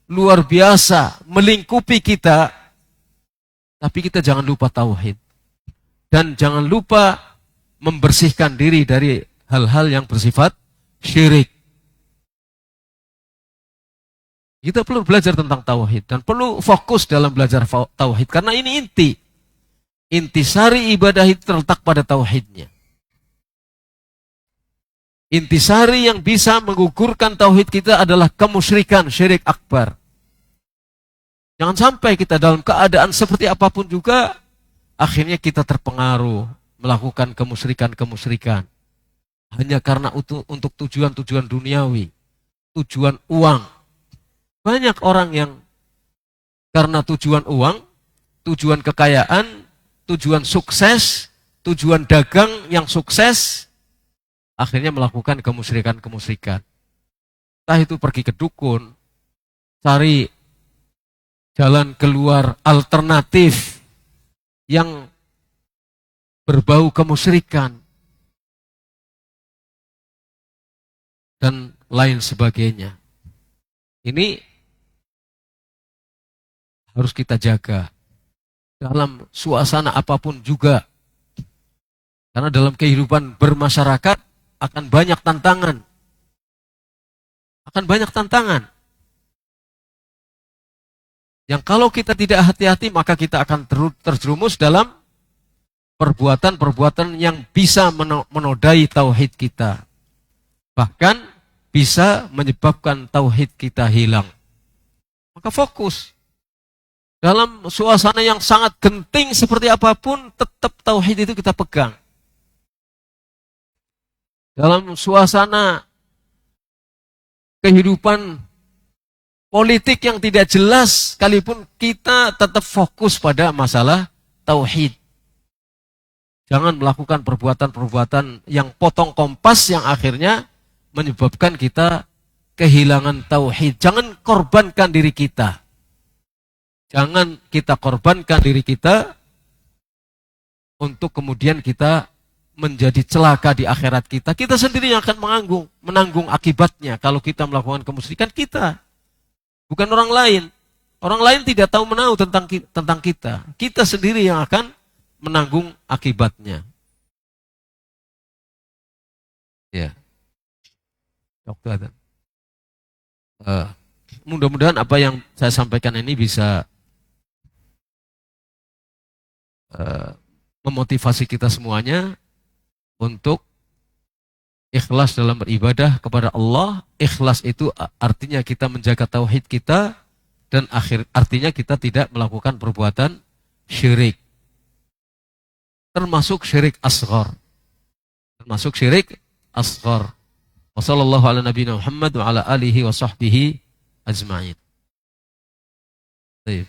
luar biasa melingkupi kita, tapi kita jangan lupa tauhid. Dan jangan lupa membersihkan diri dari hal-hal yang bersifat syirik. Kita perlu belajar tentang tauhid dan perlu fokus dalam belajar tauhid karena ini inti. Intisari ibadah itu terletak pada tauhidnya. Intisari yang bisa menggugurkan tauhid kita adalah kemusyrikan, syirik akbar. Jangan sampai kita dalam keadaan seperti apapun juga, akhirnya kita terpengaruh melakukan kemusyrikan-kemusyrikan. Hanya karena untuk tujuan-tujuan duniawi, tujuan uang. Banyak orang yang karena tujuan uang, tujuan kekayaan, tujuan sukses, tujuan dagang yang sukses, akhirnya melakukan kemusyrikan-kemusyrikan. Entah itu pergi ke dukun, cari jalan keluar alternatif yang berbau kemusyrikan, dan lain sebagainya. Ini harus kita jaga dalam suasana apapun juga. Karena dalam kehidupan bermasyarakat akan banyak tantangan. Akan banyak tantangan. Yang kalau kita tidak hati-hati, maka kita akan terjerumus dalam perbuatan-perbuatan yang bisa menodai tauhid kita. Bahkan bisa menyebabkan tauhid kita hilang. Maka fokus. Dalam suasana yang sangat genting seperti apapun, tetap tauhid itu kita pegang. Dalam suasana kehidupan politik yang tidak jelas, sekalipun kita tetap fokus pada masalah tauhid. Jangan melakukan perbuatan-perbuatan yang potong kompas yang akhirnya menyebabkan kita kehilangan tauhid. Jangan korbankan diri kita. Jangan kita korbankan diri kita untuk kemudian kita menjadi celaka di akhirat kita. Kita sendiri yang akan menanggung akibatnya kalau kita melakukan kemusyrikan kita. Bukan orang lain. Orang lain tidak tahu menahu tentang kita. Kita sendiri yang akan menanggung akibatnya. Ya. Mudah-mudahan apa yang saya sampaikan ini bisa memotivasi kita semuanya untuk ikhlas dalam beribadah kepada Allah. Ikhlas itu artinya kita menjaga tauhid kita, dan artinya kita tidak melakukan perbuatan syirik, termasuk syirik asghar. Wassallallahu ala nabiyina Muhammad wa ala alihi wa sahbihi ajma'in. Baik.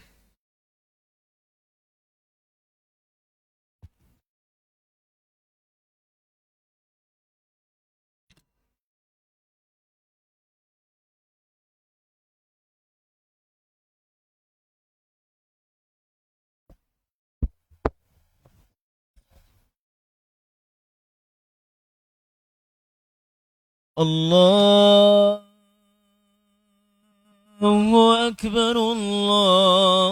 الله أكبر الله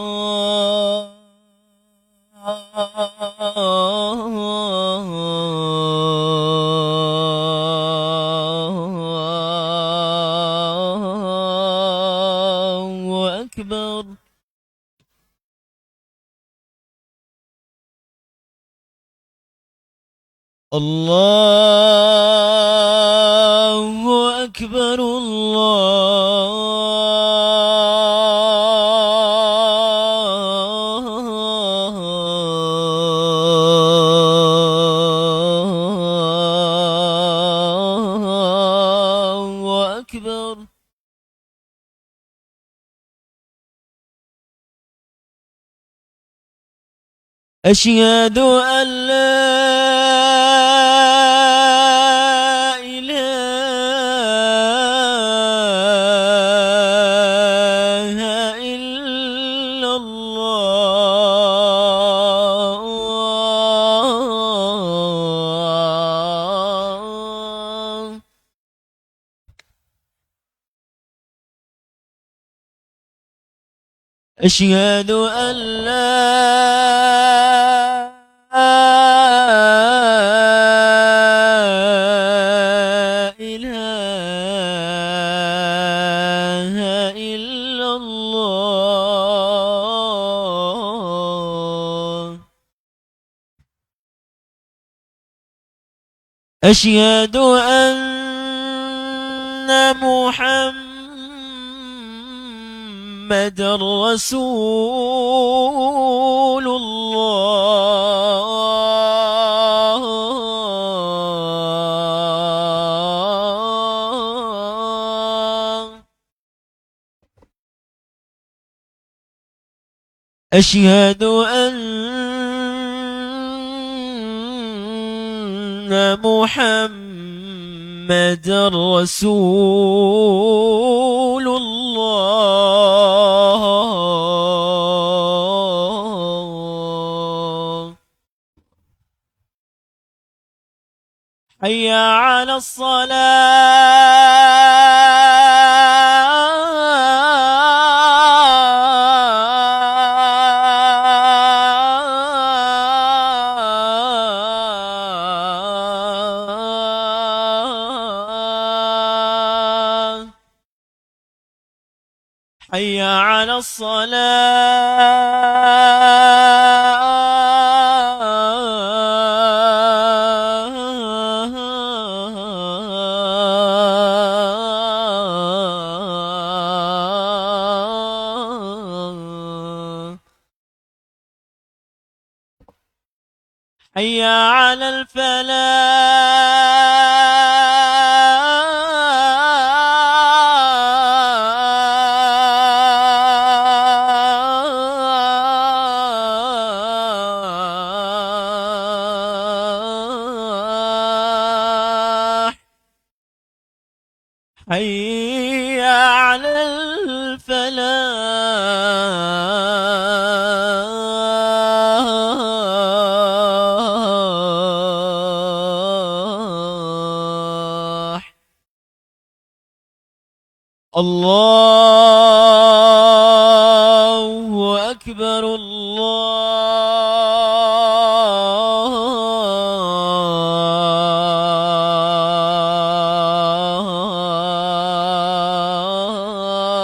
أكبر الله أكبر الله أكبر أشهد أن لا إله إلا الله أشهد أن لا إله إلا الله أشهد أن محمد رسول الله أشهد أن محمد رسول الله حي على الصلاة حي على الصلاة حي على الفلاح حي على الفلاح الله أكبر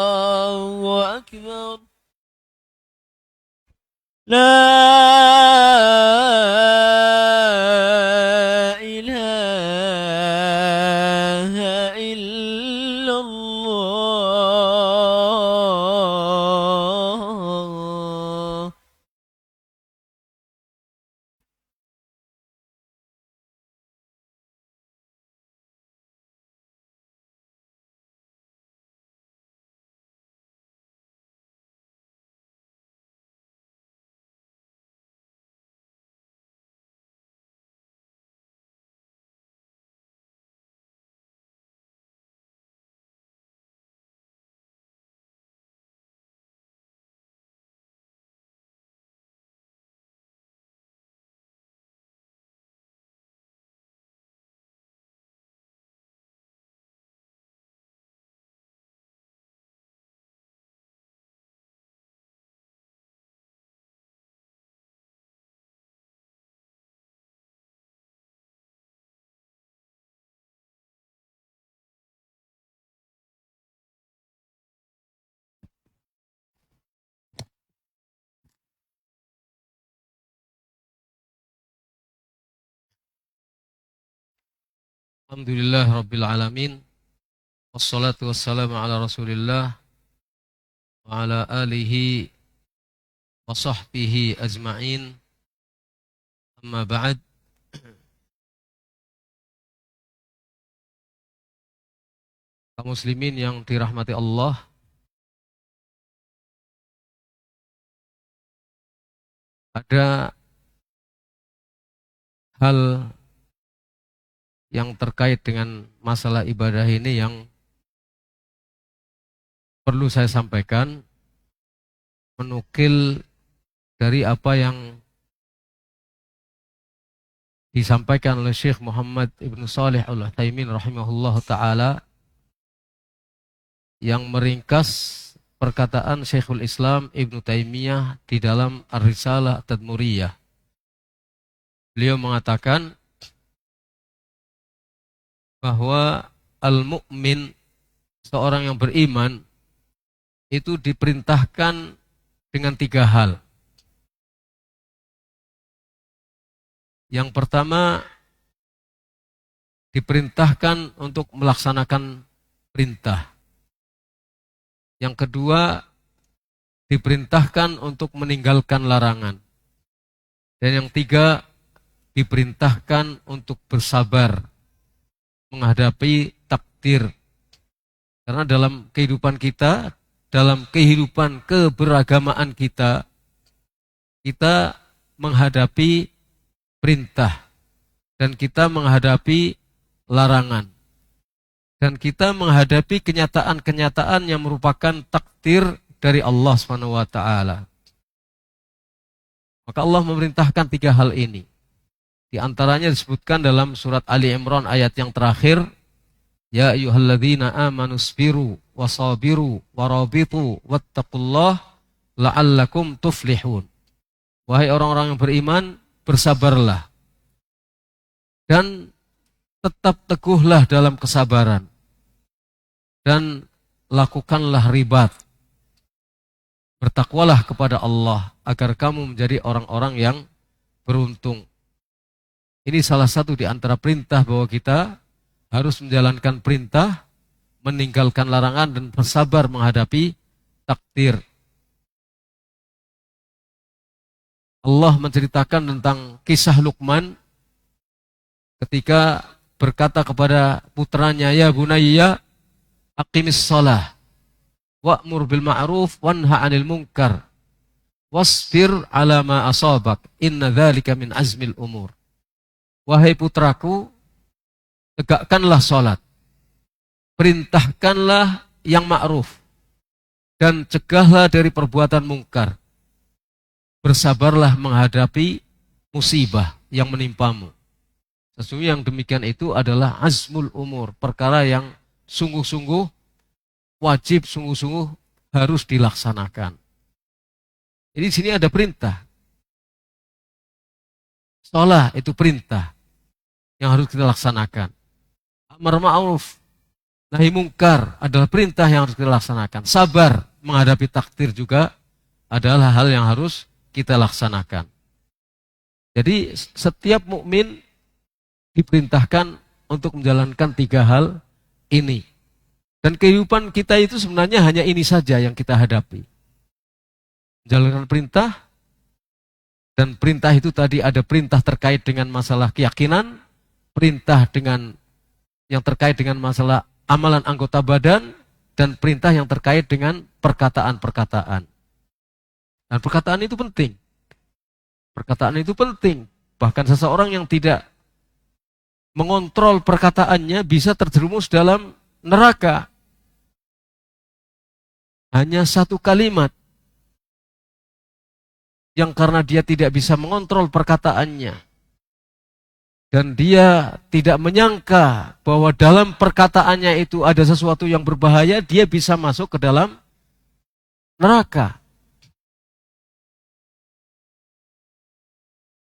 الله أكبر لا إله إلا الله
Alhamdulillah Rabbil Alamin. Wassalatu wassalamu ala Rasulillah wa ala alihi wa sahbihi ajma'in. Amma ba'd. Kaum muslimin yang dirahmati Allah, ada hal yang terkait dengan masalah ibadah ini yang perlu saya sampaikan, menukil dari apa yang disampaikan oleh Syekh Muhammad Ibn Shalih Al-Utsaimin rahimahullah ta'ala, yang meringkas perkataan Syekhul Islam Ibn Taimiyah di dalam Ar-Risalah Tadmuriyah. Beliau mengatakan bahwa al-mu'min, seorang yang beriman, itu diperintahkan dengan 3 hal. Yang pertama, diperintahkan untuk melaksanakan perintah. Yang kedua, diperintahkan untuk meninggalkan larangan. Dan yang 3, diperintahkan untuk bersabar menghadapi takdir. Karena dalam kehidupan kita, dalam kehidupan keberagamaan kita, kita menghadapi perintah dan kita menghadapi larangan. Dan kita menghadapi kenyataan-kenyataan yang merupakan takdir dari Allah SWT. Maka Allah memerintahkan 3 hal ini. Di antaranya disebutkan dalam surat Ali Imran ayat yang terakhir, Ya ayyuhalladzina amanu sabiru wasabiru warabitu wattaqullah la'allakum tuflihun. Wahai orang-orang yang beriman, bersabarlah dan tetap teguhlah dalam kesabaran dan lakukanlah ribat. Bertakwalah kepada Allah agar kamu menjadi orang-orang yang beruntung. Ini salah satu di antara perintah bahwa kita harus menjalankan perintah, meninggalkan larangan dan bersabar menghadapi takdir. Allah menceritakan tentang kisah Luqman ketika berkata kepada putranya, ya bunayya aqimis shalah wa'mur bil ma'ruf wanha 'anil munkar wasbir 'ala ma asabak inna dzalika min azmil umur. Wahai putraku, tegakkanlah salat, perintahkanlah yang ma'ruf dan cegahlah dari perbuatan mungkar. Bersabarlah menghadapi musibah yang menimpamu. Sesungguhnya yang demikian itu adalah azmul umur, perkara yang sungguh-sungguh wajib, sungguh-sungguh harus dilaksanakan. Jadi di sini ada perintah. Shalah itu perintah yang harus kita laksanakan. Amar ma'ruf nahi mungkar adalah perintah yang harus kita laksanakan. Sabar menghadapi takdir juga adalah hal yang harus kita laksanakan. Jadi setiap mukmin diperintahkan untuk menjalankan 3 hal ini. Dan kehidupan kita itu sebenarnya hanya ini saja yang kita hadapi. Menjalankan perintah, dan perintah itu tadi ada perintah terkait dengan masalah keyakinan, perintah dengan yang terkait dengan masalah amalan anggota badan, dan perintah yang terkait dengan perkataan-perkataan. Dan perkataan itu penting. Perkataan itu penting. Bahkan seseorang yang tidak mengontrol perkataannya bisa terjerumus dalam neraka. Hanya satu kalimat yang karena dia tidak bisa mengontrol perkataannya dan dia tidak menyangka bahwa dalam perkataannya itu ada sesuatu yang berbahaya, dia bisa masuk ke dalam neraka.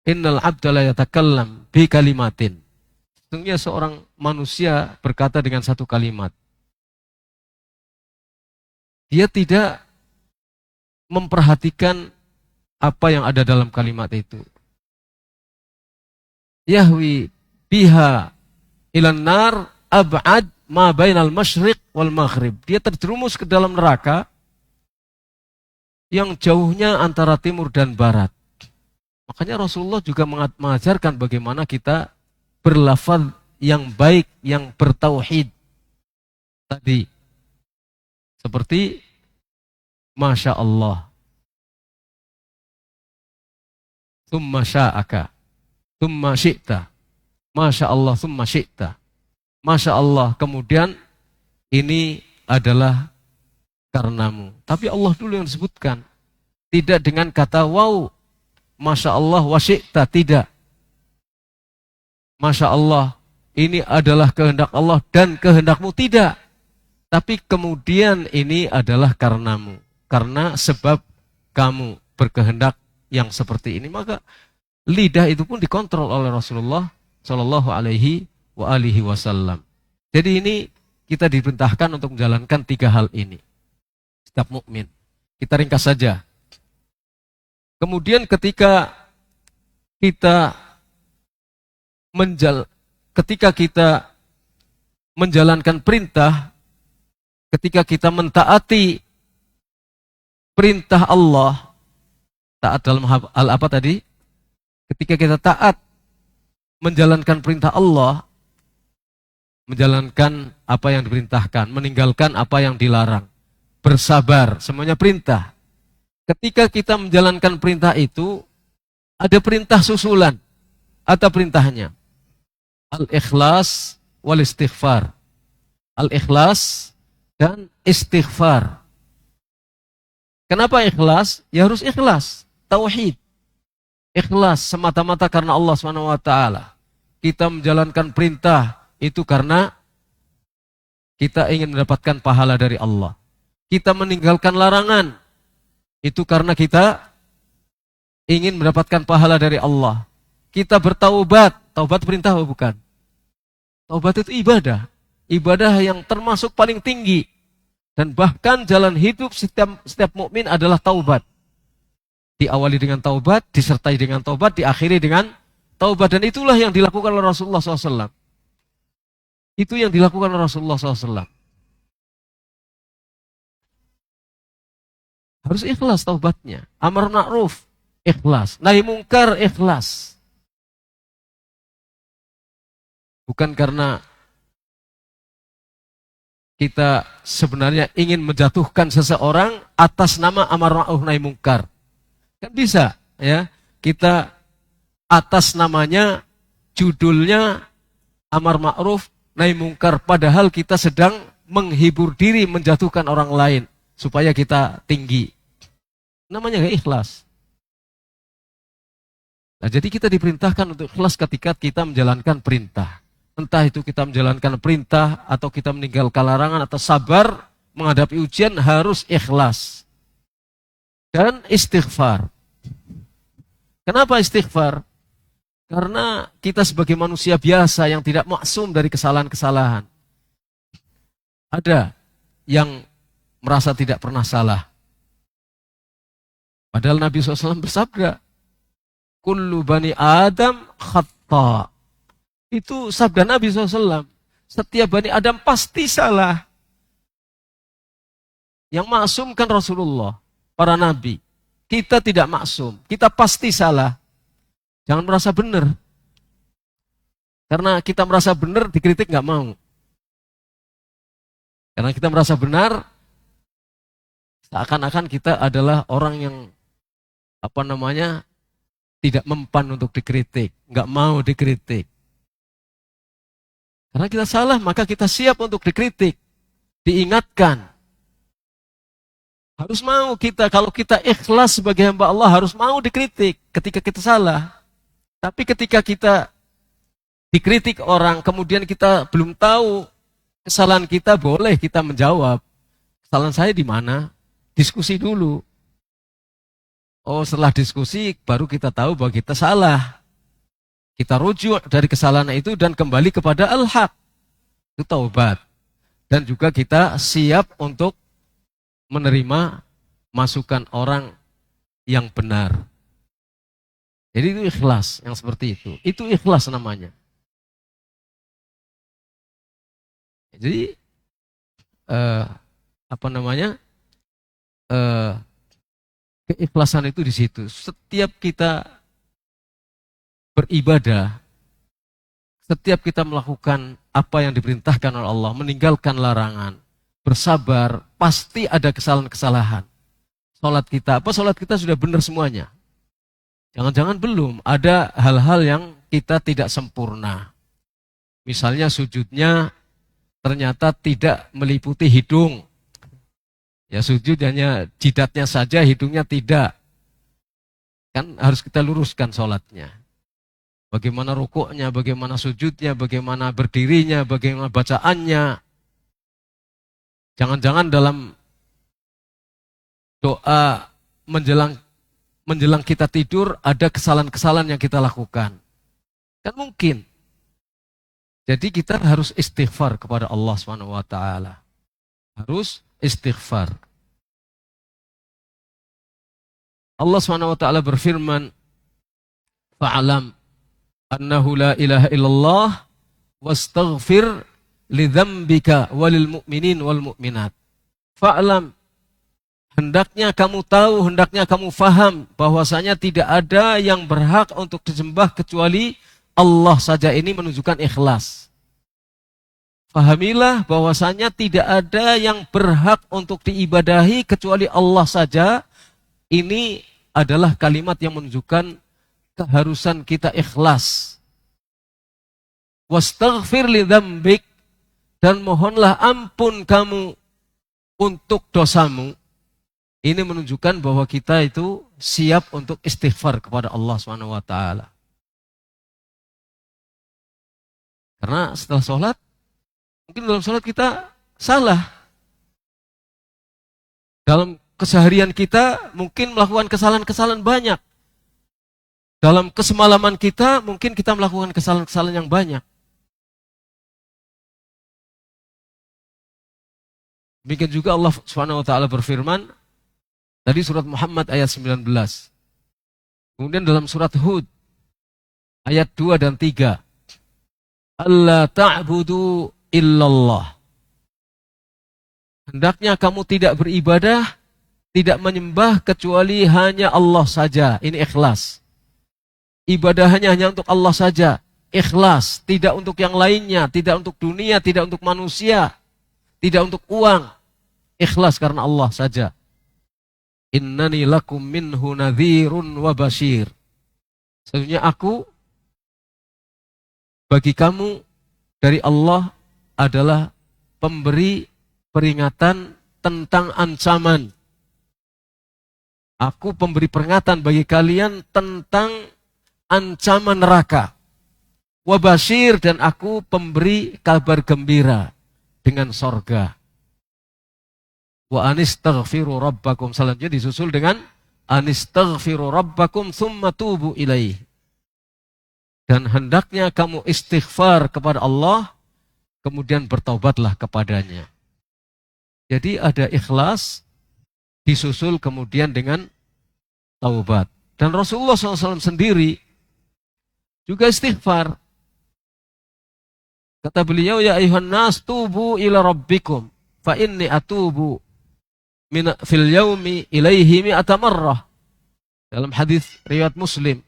Innal abda la yatakallam bi kalimatin. Sesungguhnya seorang manusia berkata dengan satu kalimat. Dia tidak memperhatikan apa yang ada dalam kalimat itu. Yahwi biha ilan nar ab'ad ma bainal masyriq wal maghrib. Dia terjerumus ke dalam neraka yang jauhnya antara timur dan barat. Makanya Rasulullah juga mengajarkan bagaimana kita berlafaz yang baik, yang bertauhid tadi. Seperti Masya Allah, thumma sya'aka, thumma syi'ta, Masya Allah, thumma syi'ta. Masya Allah, kemudian ini adalah karenamu. Tapi Allah dulu yang disebutkan. Tidak dengan kata wow, Masya Allah wa syi'ta, tidak. Masya Allah, ini adalah kehendak Allah dan kehendakmu, tidak. Tapi kemudian ini adalah karenamu. Karena sebab kamu berkehendak yang seperti ini. Maka lidah itu pun dikontrol oleh Rasulullah Shallallahu Alaihi Wasallam. Jadi ini kita diperintahkan untuk menjalankan 3 hal ini. Setiap mukmin. Kita ringkas saja. Kemudian ketika kita menjalankan perintah, ketika kita mentaati perintah Allah, taat dalam hal apa tadi? Ketika kita taat menjalankan perintah Allah, menjalankan apa yang diperintahkan, meninggalkan apa yang dilarang, bersabar, semuanya perintah. Ketika kita menjalankan perintah itu, ada perintah susulan atau perintahnya. Al-ikhlas wal istighfar. Al-ikhlas dan istighfar. Kenapa ikhlas? Ya harus ikhlas. Tauhid. Ikhlas semata-mata karena Allah SWT. Kita menjalankan perintah itu karena kita ingin mendapatkan pahala dari Allah. Kita meninggalkan larangan itu karena kita ingin mendapatkan pahala dari Allah. Kita bertaubat. Taubat perintah atau bukan? Taubat itu ibadah. Ibadah yang termasuk paling tinggi. Dan bahkan jalan hidup setiap mukmin adalah taubat. Diawali dengan taubat, disertai dengan taubat, diakhiri dengan taubat. Dan itulah yang dilakukan oleh Rasulullah SAW. Itu yang dilakukan oleh Rasulullah SAW. Harus ikhlas taubatnya. Amar ma'ruf. ikhlas. Nahi mungkar ikhlas. Bukan karena kita sebenarnya ingin menjatuhkan seseorang atas nama amar ma'ruf nahi mungkar. Kan bisa, ya. Kita atas namanya, judulnya amar ma'ruf nahi mungkar, padahal kita sedang menghibur diri menjatuhkan orang lain supaya kita tinggi. Namanya gak ikhlas. Nah, jadi kita diperintahkan untuk ikhlas ketika kita menjalankan perintah. Entah itu kita menjalankan perintah atau kita meninggalkan larangan atau sabar menghadapi ujian, harus ikhlas. Dan istighfar. Kenapa istighfar? Karena kita sebagai manusia biasa yang tidak maksum dari kesalahan-kesalahan. Ada yang merasa tidak pernah salah. Padahal Nabi SAW bersabda, kullu bani Adam khata'. Itu sabda Nabi SAW. Setiap bani Adam pasti salah. Yang maksum kan Rasulullah, para nabi. Kita tidak maksum, kita pasti salah. Jangan merasa benar. Karena kita merasa benar, dikritik nggak mau. Karena kita merasa benar, seakan-akan kita adalah orang yang tidak mempan untuk dikritik, nggak mau dikritik. Karena kita salah, maka kita siap untuk dikritik, diingatkan. Harus mau kita, kalau kita ikhlas sebagai hamba Allah, harus mau dikritik ketika kita salah. Tapi ketika kita dikritik orang, kemudian kita belum tahu kesalahan kita, boleh kita menjawab. Kesalahan saya di mana? Diskusi dulu. Oh, setelah diskusi baru kita tahu bahwa kita salah. Kita rujuk dari kesalahan itu dan kembali kepada al-haq. Itu taubat. Dan juga kita siap untuk menerima masukan orang yang benar. Jadi itu ikhlas yang seperti itu. Itu ikhlas namanya. Jadi keikhlasan itu di situ. Setiap kita beribadah, setiap kita melakukan apa yang diperintahkan oleh Allah, meninggalkan larangan, bersabar, pasti ada kesalahan-kesalahan. Salat kita sudah benar semuanya. Jangan-jangan belum, ada hal-hal yang kita tidak sempurna. Misalnya sujudnya ternyata tidak meliputi hidung. Ya sujud hanya jidatnya saja, hidungnya tidak. Kan harus kita luruskan salatnya. Bagaimana rukuknya, bagaimana sujudnya, bagaimana berdirinya, bagaimana bacaannya. Jangan-jangan dalam doa menjelang kita tidur ada kesalahan-kesalahan yang kita lakukan. Kan mungkin. Jadi kita harus istighfar kepada Allah SWT. Harus istighfar. Allah SWT berfirman, fa'alam annahu la ilaha illallah wastaghfir lidzambika walil mu'minin wal mu'minat. Fa'alam, hendaknya kamu tahu, hendaknya kamu faham bahwasanya tidak ada yang berhak untuk disembah kecuali Allah saja. Ini menunjukkan ikhlas. Fahamilah bahwasanya tidak ada yang berhak untuk diibadahi kecuali Allah saja. Ini adalah kalimat yang menunjukkan keharusan kita ikhlas. Wastaghfir lidzambik, dan mohonlah ampun kamu untuk dosamu. Ini menunjukkan bahwa kita itu siap untuk istighfar kepada Allah SWT. Karena setelah sholat, mungkin dalam sholat kita salah. Dalam keseharian kita mungkin melakukan kesalahan-kesalahan banyak. Dalam kesemalaman kita mungkin kita melakukan kesalahan-kesalahan yang banyak. Demikian juga Allah SWT berfirman tadi surat Muhammad ayat 19. Kemudian dalam surat Hud ayat 2 dan 3. Allah ta'budu illallah. Hendaknya kamu tidak beribadah, tidak menyembah kecuali hanya Allah saja. Ini ikhlas. Ibadahnya hanya untuk Allah saja. Ikhlas, tidak untuk yang lainnya, tidak untuk dunia, tidak untuk manusia, tidak untuk uang. Ikhlas karena Allah saja. Innani lakum minhu nadhirun wa basyir. Sesungguhnya aku bagi kamu dari Allah adalah pemberi peringatan tentang ancaman. Aku pemberi peringatan bagi kalian tentang ancaman neraka. Wa basyir, dan aku pemberi kabar gembira dengan sorga. Wa anistaghfiru rabbakum. Selanjutnya disusul dengan anistaghfiru rabbakum thumma tubu ilaih. Dan hendaknya kamu istighfar kepada Allah, kemudian bertaubatlah kepadanya. Jadi ada ikhlas, disusul kemudian dengan taubat. Dan Rasulullah SAW sendiri juga istighfar. Kata beliau, ya ayuhan nas tubu ila rabbikum, fa inni atubu fil yaumi ilaihi mi'ata marrah. Dalam hadis riwayat Muslim.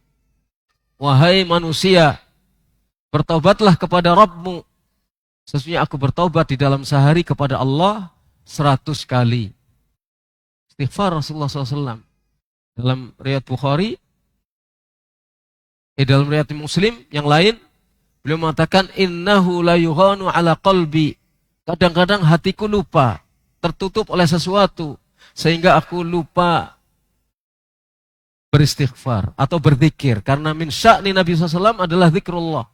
Wahai manusia, bertaubatlah kepada Rabbmu. Sesungguhnya aku bertaubat di dalam sehari kepada Allah 100 kali. Istighfar Rasulullah SAW. Dalam riwayat Bukhari, dalam riwayat Muslim yang lain, beliau mengatakan, innahu la yughanu ala qalbi. Kadang-kadang hatiku lupa, tertutup oleh sesuatu, sehingga aku lupa beristighfar atau berzikir. Karena min sya'ni Nabi SAW adalah zikrullah.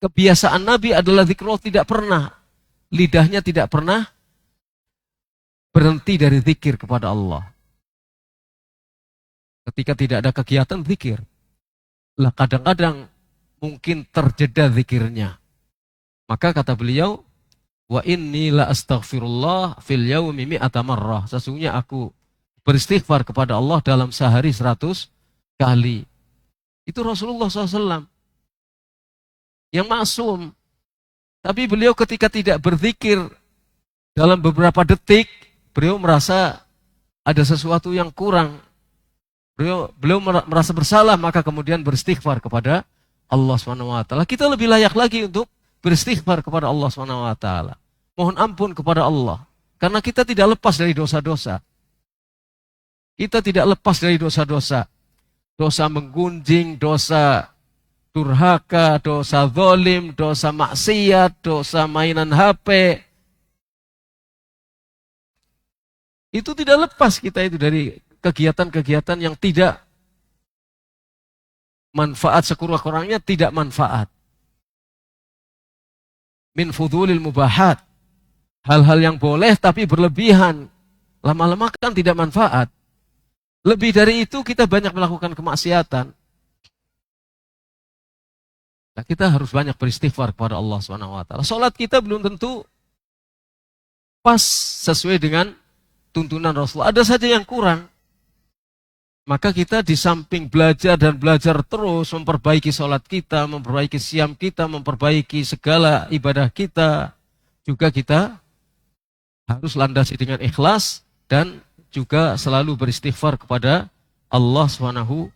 Kebiasaan Nabi adalah zikrullah, tidak pernah. Lidahnya tidak pernah berhenti dari zikir kepada Allah. Ketika tidak ada kegiatan zikir. Lah kadang-kadang mungkin terjeda zikirnya. Maka kata beliau, wa inni la astaghfirullah fil yaumi mi'ata marrah. Sesungguhnya aku beristighfar kepada Allah dalam sehari 100 kali. Itu Rasulullah SAW yang maksum. Tapi beliau ketika tidak berzikir dalam beberapa detik, beliau merasa ada sesuatu yang kurang. Beliau merasa bersalah, maka kemudian beristighfar kepada Allah SWT. Kita lebih layak lagi untuk beristighfar kepada Allah SWT. Mohon ampun kepada Allah. Karena kita tidak lepas dari dosa-dosa. Kita tidak lepas dari dosa-dosa. Dosa menggunjing, dosa durhaka, dosa zalim, dosa maksiat, dosa mainan HP. Itu tidak lepas kita itu dari kegiatan-kegiatan yang tidak manfaat, sekurang-kurangnya tidak manfaat. Min fudulil mubahat. Hal-hal yang boleh tapi berlebihan. Lama-lama kan tidak manfaat. Lebih dari itu kita banyak melakukan kemaksiatan. Nah, kita harus banyak beristighfar kepada Allah SWT. Salat kita belum tentu pas sesuai dengan tuntunan Rasulullah. Ada saja yang kurang. Maka kita di samping belajar dan belajar terus memperbaiki salat kita, memperbaiki siam kita, memperbaiki segala ibadah kita, juga kita harus landasi dengan ikhlas dan juga selalu beristighfar kepada Allah Subhanahu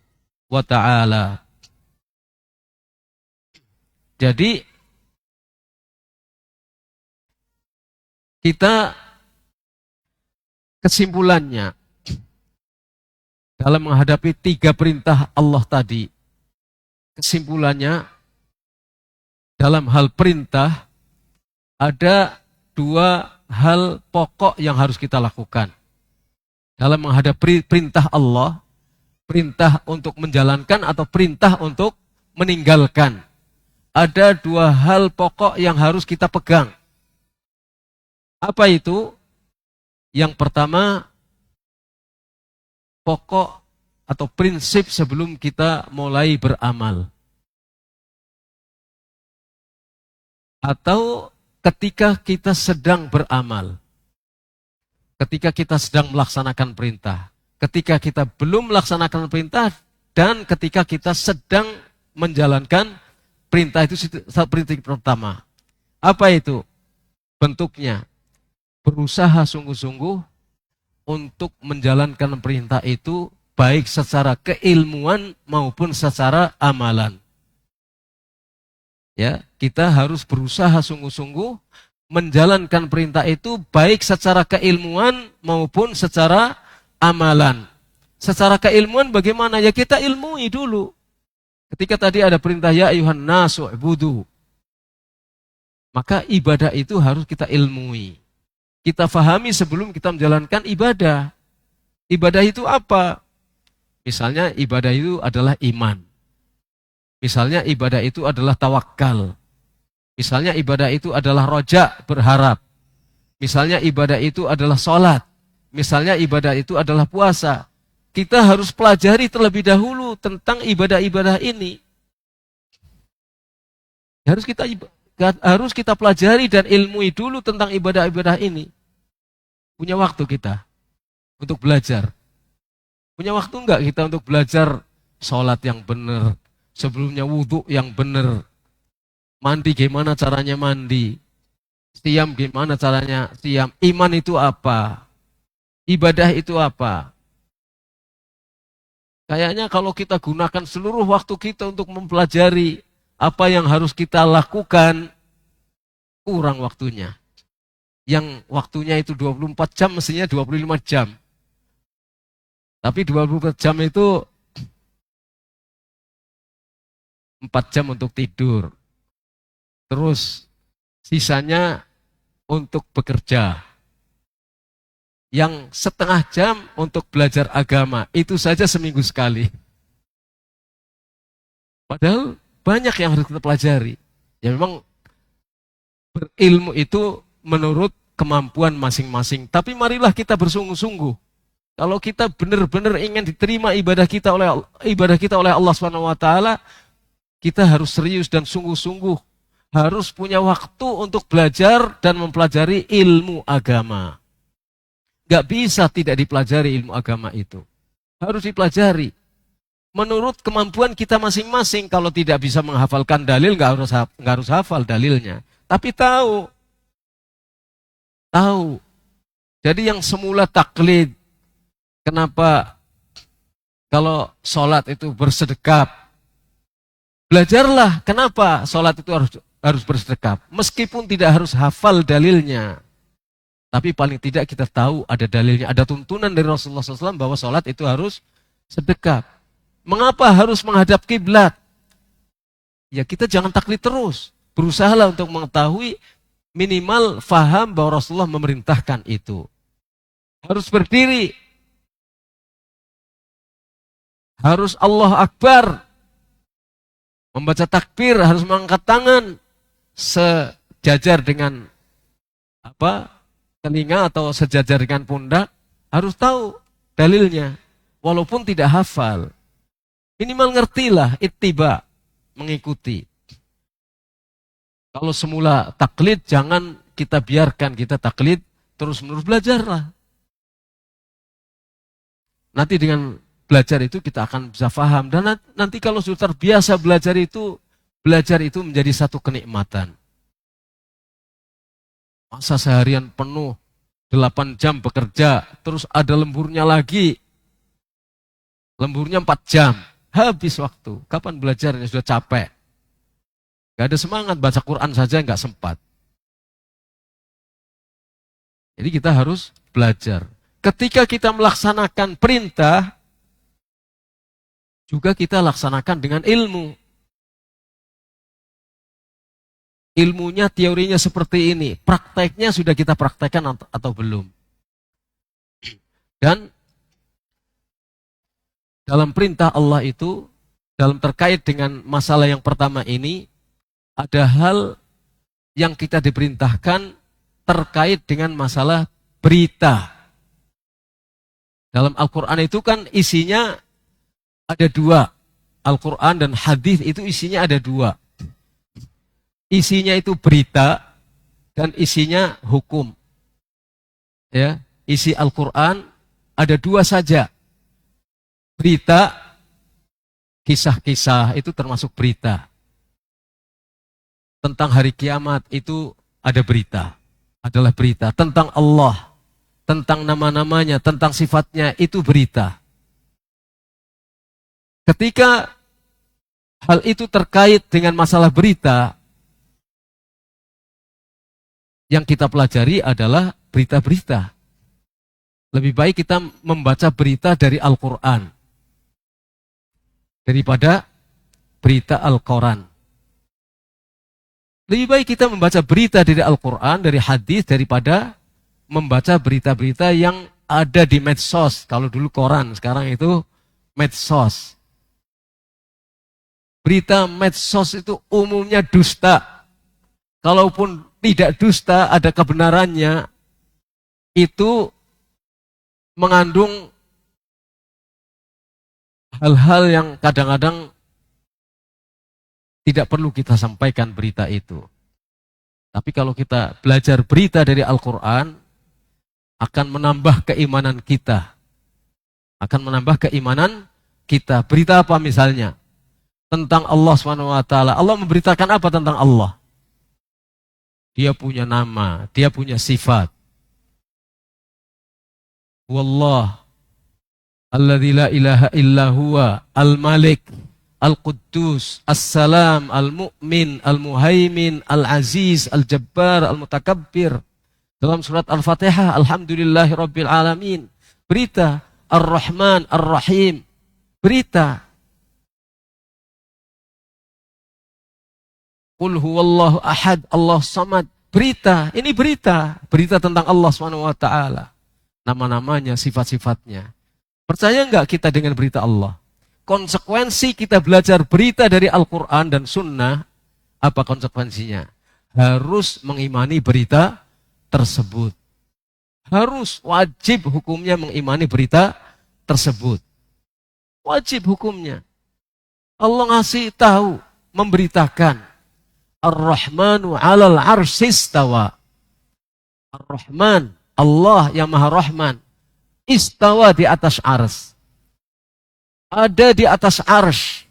wa ta'ala. Jadi kita kesimpulannya dalam menghadapi 3 perintah Allah tadi, kesimpulannya dalam hal perintah ada 2 hal pokok yang harus kita lakukan. Dalam menghadapi perintah Allah, perintah untuk menjalankan atau perintah untuk meninggalkan. Ada 2 hal pokok yang harus kita pegang. Apa itu? Yang pertama, pokok atau prinsip sebelum kita mulai beramal. Atau ketika kita sedang beramal. Ketika kita sedang melaksanakan perintah. Ketika kita belum melaksanakan perintah. Dan ketika kita sedang menjalankan perintah, itu prinsip pertama. Apa itu? Bentuknya. Berusaha sungguh-sungguh untuk menjalankan perintah itu baik secara keilmuan maupun secara amalan. Ya, kita harus berusaha sungguh-sungguh menjalankan perintah itu baik secara keilmuan maupun secara amalan. Secara keilmuan bagaimana? Ya kita ilmui dulu. Ketika tadi ada perintah ya ayuhan nasu ibudu, maka ibadah itu harus kita ilmui. Kita fahami sebelum kita menjalankan ibadah. Ibadah itu apa? Misalnya ibadah itu adalah iman. Misalnya ibadah itu adalah tawakal. Misalnya ibadah itu adalah roja, berharap. Misalnya ibadah itu adalah sholat. Misalnya ibadah itu adalah puasa. Kita harus pelajari terlebih dahulu tentang ibadah-ibadah ini. Harus kita pelajari dan ilmui dulu tentang ibadah-ibadah ini. Punya waktu kita untuk belajar. Punya waktu enggak kita untuk belajar sholat yang benar, sebelumnya wudhu yang benar, mandi gimana caranya mandi, siam gimana caranya siam, iman itu apa, ibadah itu apa. Kayaknya kalau kita gunakan seluruh waktu kita untuk mempelajari apa yang harus kita lakukan, kurang waktunya. Yang waktunya itu 24 jam, mestinya 25 jam. Tapi 24 jam itu 4 jam untuk tidur. Terus sisanya untuk bekerja. Yang setengah jam untuk belajar agama. Itu saja seminggu sekali. Padahal banyak yang harus kita pelajari. Ya memang berilmu itu menurut kemampuan masing-masing. Tapi marilah kita bersungguh-sungguh. Kalau kita benar-benar ingin diterima ibadah kita oleh Allah SWT, kita harus serius dan sungguh-sungguh. Harus punya waktu untuk belajar dan mempelajari ilmu agama. Gak bisa tidak dipelajari ilmu agama itu. Harus dipelajari. Menurut kemampuan kita masing-masing. Kalau tidak bisa menghafalkan dalil, gak harus hafal dalilnya. Tapi tahu. Jadi yang semula taklid, kenapa kalau sholat itu bersedekap? Belajarlah kenapa sholat itu harus bersedekap. Meskipun tidak harus hafal dalilnya. Tapi paling tidak kita tahu ada dalilnya. Ada tuntunan dari Rasulullah SAW bahwa sholat itu harus sedekap. Mengapa harus menghadap kiblat? Ya kita jangan taklid terus. Berusahalah untuk mengetahui minimal faham bahwa Rasulullah memerintahkan itu. Harus berdiri. Harus Allah Akbar. Membaca takbir, harus mengangkat tangan. Sejajar dengan telinga atau sejajar dengan pundak. Harus tahu dalilnya. Walaupun tidak hafal. Minimal ngertilah, ittiba. Mengikuti. Kalau semula taklid, jangan kita biarkan kita taklid, terus-menerus belajarlah. Nanti dengan belajar itu kita akan bisa paham. Dan nanti kalau sudah terbiasa belajar itu menjadi satu kenikmatan. Masa seharian penuh, 8 jam bekerja, terus ada lemburnya lagi. Lemburnya 4 jam, habis waktu. Kapan belajarnya sudah capek? Gak ada semangat, baca Quran saja gak sempat. Jadi kita harus belajar. Ketika kita melaksanakan perintah, juga kita laksanakan dengan ilmu. Ilmunya, teorinya seperti ini. Prakteknya sudah kita praktekkan atau belum. Dan dalam perintah Allah itu, dalam terkait dengan masalah yang pertama ini, ada hal yang kita diperintahkan terkait dengan masalah berita. Dalam Al-Quran itu kan isinya ada 2. Al-Quran dan hadis itu isinya ada 2. Isinya itu berita dan isinya hukum. Ya, isi Al-Quran ada 2 saja. Berita, kisah-kisah itu termasuk berita. Tentang hari kiamat itu ada berita. Adalah berita. Tentang Allah, tentang nama-namanya, tentang sifatnya, itu berita. Ketika hal itu terkait dengan masalah berita, yang kita pelajari adalah berita-berita. Lebih baik kita membaca berita dari Al-Quran daripada berita Al-Quran. Lebih baik kita membaca berita dari Al-Quran, dari hadis, daripada membaca berita-berita yang ada di medsos. Kalau dulu koran, sekarang itu medsos. Berita medsos itu umumnya dusta. Kalaupun tidak dusta, ada kebenarannya, itu mengandung hal-hal yang kadang-kadang tidak perlu kita sampaikan berita itu. Tapi kalau kita belajar berita dari Al-Quran, akan menambah keimanan kita. Akan menambah keimanan kita. Berita apa misalnya? Tentang Allah SWT. Allah memberitakan apa tentang Allah? Dia punya nama, dia punya sifat. Wallah, alladzi la ilaha illa huwa, al-malik, al-quddus, as-salam, al-mu'min, al-muhaimin, al-aziz, al-jabbar, al-mutakabbir. Dalam surat Al-Fatihah, alhamdulillahi rabbil alamin. Berita, ar-Rahman, ar-Rahim. Berita. Qul huwallahu ahad, Allah samad. Berita, ini berita. Berita tentang Allah SWT. Nama-namanya, sifat-sifatnya. Percaya enggak kita dengan berita Allah? Konsekuensi kita belajar berita dari Al-Quran dan Sunnah, apa konsekuensinya? Harus mengimani berita tersebut. Harus, wajib hukumnya mengimani berita tersebut. Wajib hukumnya. Allah ngasih tahu, memberitakan. Ar-Rahmanu 'alal 'arsy istawa. Ar-Rahman, Allah yang Maha Rahman, istawa di atas ars. Ada di atas ars.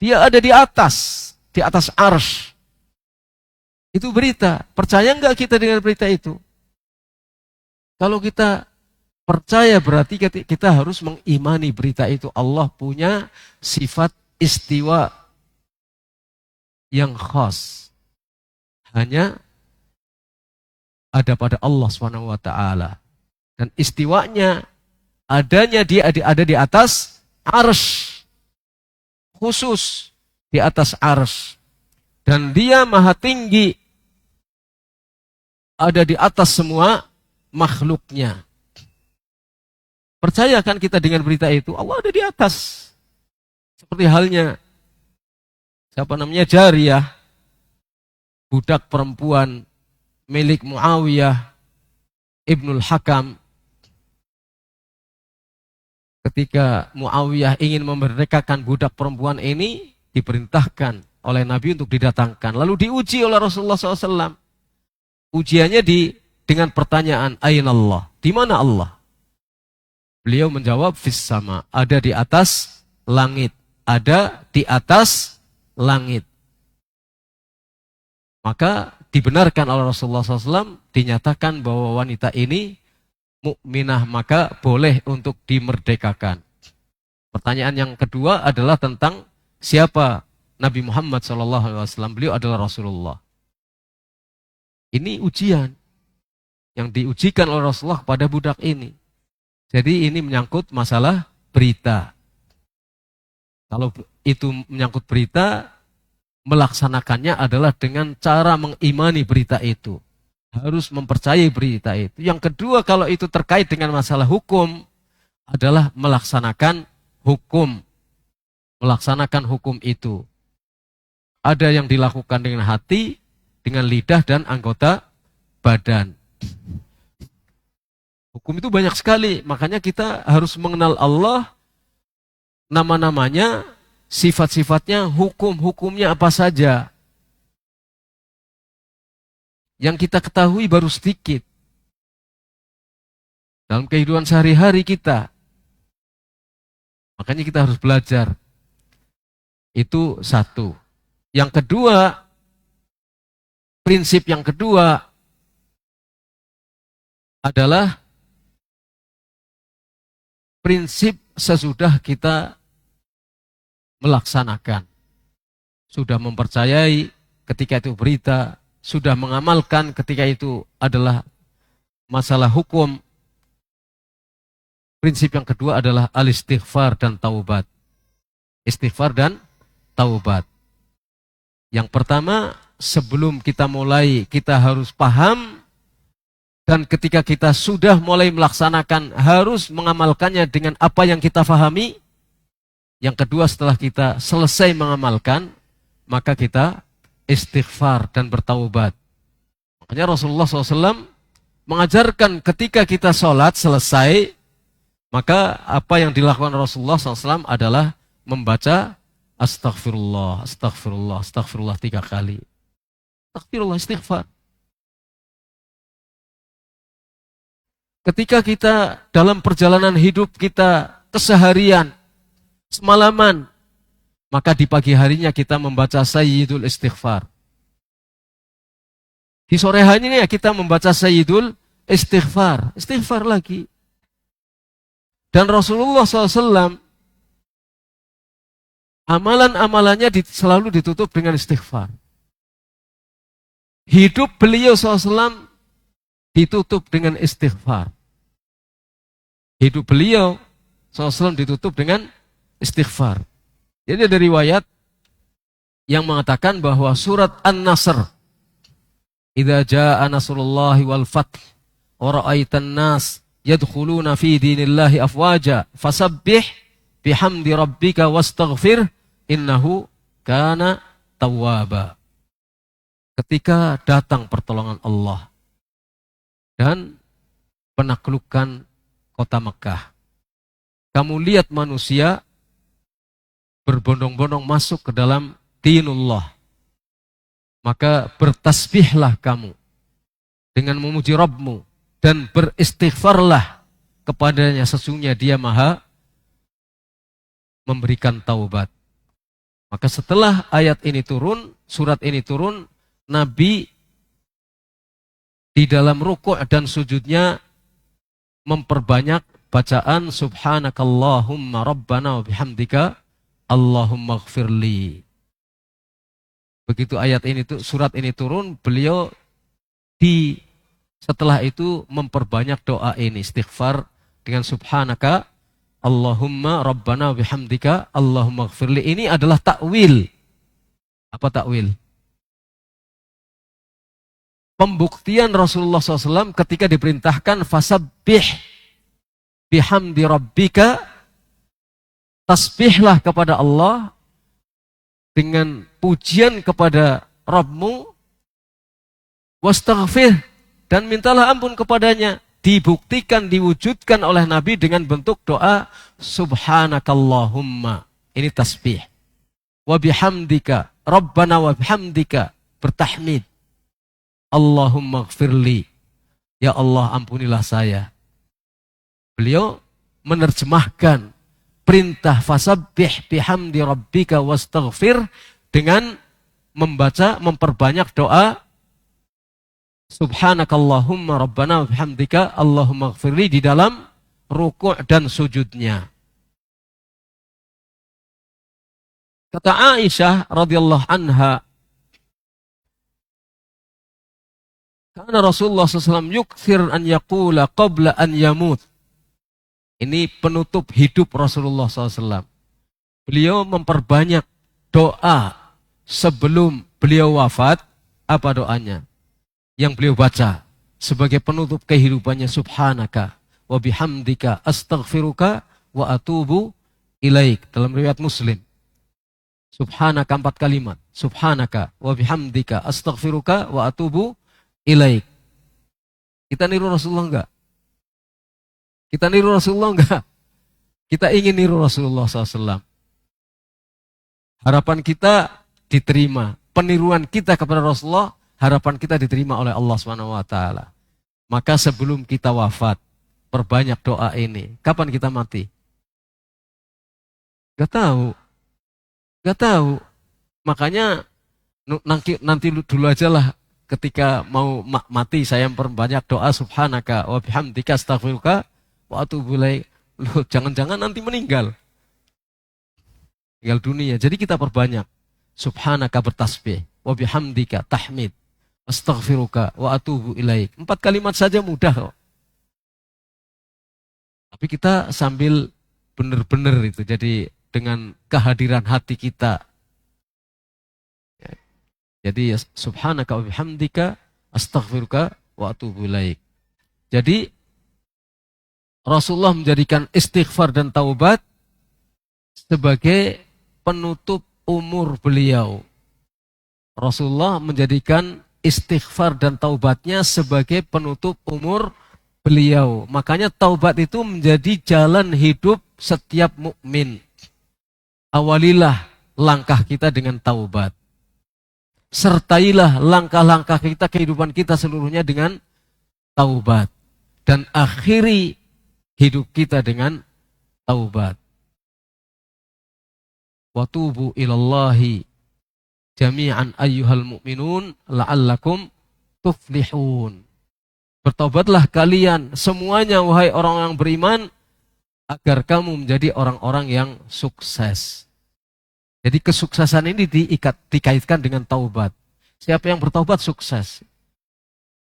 Dia ada di atas ars. Itu berita. Percaya enggak kita dengan berita itu? Kalau kita percaya berarti kita harus mengimani berita itu. Allah punya sifat istiwa yang khas. Hanya ada pada Allah SWT. Dan istiwanya, adanya dia ada di atas arsy. Khusus di atas arsy. Dan dia maha tinggi, ada di atas semua makhluknya. Percayakan kita dengan berita itu, Allah ada di atas. Seperti halnya, siapa namanya, Jariyah, budak perempuan milik Muawiyah Ibnul Hakam. Ketika Muawiyah ingin memerdekakan budak perempuan ini, diperintahkan oleh Nabi untuk didatangkan. Lalu diuji oleh Rasulullah SAW. Ujiannya dengan pertanyaan, Aina Allah? Di mana Allah? Beliau menjawab, Fis sama, ada di atas langit. Ada di atas langit. Maka dibenarkan oleh Rasulullah SAW, dinyatakan bahwa wanita ini mukminah, maka boleh untuk dimerdekakan. Pertanyaan yang kedua adalah tentang siapa Nabi Muhammad SAW. Beliau adalah Rasulullah. Ini ujian yang diujikan oleh Rasulullah kepada budak ini. Jadi ini menyangkut masalah berita. Kalau itu menyangkut berita, melaksanakannya adalah dengan cara mengimani berita itu. Harus mempercayai berita itu. Yang kedua, kalau itu terkait dengan masalah hukum, adalah melaksanakan hukum. Melaksanakan hukum itu. Ada yang dilakukan dengan hati, dengan lidah dan anggota badan. Hukum itu banyak sekali, makanya kita harus mengenal Allah, nama-namanya, sifat-sifatnya, hukum-hukumnya apa saja. Yang kita ketahui baru sedikit. Dalam kehidupan sehari-hari kita. Makanya kita harus belajar. Itu satu. Yang kedua, prinsip yang kedua, adalah prinsip sesudah kita melaksanakan, sudah mempercayai ketika itu berita, sudah mengamalkan ketika itu adalah masalah hukum. Prinsip yang kedua adalah al-istighfar dan taubat. Istighfar dan taubat. Yang pertama, sebelum kita mulai, kita harus paham, dan ketika kita sudah mulai melaksanakan, harus mengamalkannya dengan apa yang kita fahami. Yang kedua, setelah kita selesai mengamalkan, maka kita istighfar dan bertaubat. Makanya Rasulullah SAW mengajarkan ketika kita sholat selesai, maka apa yang dilakukan Rasulullah SAW adalah membaca astaghfirullah, astaghfirullah, astaghfirullah 3 kali. Astaghfirullah, istighfar. Ketika kita dalam perjalanan hidup kita keseharian, semalaman, maka di pagi harinya kita membaca Sayyidul Istighfar. Di sore harinya kita membaca Sayyidul Istighfar. Istighfar lagi. Dan Rasulullah SAW, amalan-amalannya selalu ditutup dengan istighfar. Hidup beliau SAW ditutup dengan istighfar. Hidup beliau SAW ditutup dengan istighfar. Jadi ada riwayat yang mengatakan bahwa surat An-Nasr, idza jaa nasrullahi wal fath wa ra'aitan nas yadkhuluna fi dinillahi afwaja fasabbih bihamdi rabbika wastaghfir innahu kana tawwaba. Ketika datang pertolongan Allah dan penaklukan kota Mekah, kamu lihat manusia berbondong-bondong masuk ke dalam dinullah, maka bertasbihlah kamu dengan memuji Rabbmu dan beristighfarlah kepadanya, sesungguhnya dia maha memberikan taubat. Maka setelah ayat ini turun, surat ini turun, Nabi di dalam rukuk dan sujudnya memperbanyak bacaan subhanakallahumma rabbana wa bihamdika Allahumma gfirli. Begitu ayat ini surat ini turun, beliau setelah itu memperbanyak doa ini, istighfar dengan subhanaka Allahumma rabbana wa bihamdika Allahumma gfirli. Ini adalah takwil. Apa takwil? Pembuktian Rasulullah SAW ketika diperintahkan fasabbih bihamdi rabbika, tasbihlah kepada Allah dengan pujian kepada Rabbmu, wastaghfir, dan mintalah ampun kepadanya. Dibuktikan, diwujudkan oleh Nabi dengan bentuk doa subhanakallahumma, ini tasbih, wa bihamdika rabbana wa bihamdika, bertahmid, Allahumma gfirli, ya Allah ampunilah saya. Beliau menerjemahkan perintah fasabbih bihamdi rabbika wastaghfir dengan memperbanyak doa subhanakallahumma rabbana wa bihamdika Allahumma gfirli di dalam rukuk dan sujudnya. Kata Aisyah radhiyallahu anha, karena Rasulullah SAW yukthir an yaqula qabla an yamut. Ini penutup hidup Rasulullah SAW. Beliau memperbanyak doa sebelum beliau wafat. Apa doanya? Yang beliau baca sebagai penutup kehidupannya, subhanaka wa bihamdika astaghfiruka wa atubu ilaik. Dalam riwayat Muslim, subhanaka 4 kalimat, subhanaka wa bihamdika astaghfiruka wa atubu ilaik. Kita niru Rasulullah enggak? Kita niru Rasulullah enggak? Kita ingin niru Rasulullah SAW. Harapan kita diterima, peniruan kita kepada Rasulullah, harapan kita diterima oleh Allah SWT. Maka sebelum kita wafat, perbanyak doa ini. Kapan kita mati? Gak tahu. Gak tahu. Makanya nanti dulu aja lah ketika mau mati saya memperbanyak doa subhanaka wa bihamdika astaghfiruka wa atubu ilaik. Loh, jangan-jangan nanti meninggal dunia. Jadi kita perbanyak subhanaka bertasbih, wa bihamdika tahmid, astaghfiruka wa atubu ilaik. 4 kalimat saja mudah kok. Tapi kita sambil benar-benar itu, jadi dengan kehadiran hati kita. Jadi subhanaka wa bihamdika astaghfiruka wa atubu ilaik. Jadi Rasulullah menjadikan istighfar dan taubat sebagai penutup umur beliau. Rasulullah menjadikan istighfar dan taubatnya sebagai penutup umur beliau. Makanya taubat itu menjadi jalan hidup setiap mukmin. Awalilah langkah kita dengan taubat. Sertailah langkah-langkah kita, kehidupan kita seluruhnya dengan taubat. Dan akhiri hidup kita dengan taubat. Wa tubu ilallahi jami'an ayyuhal mu'minun la'allakum tuflihun. Bertobatlah kalian semuanya wahai orang yang beriman agar kamu menjadi orang-orang yang sukses. Jadi kesuksesan ini dikaitkan dengan taubat. Siapa yang bertaubat sukses.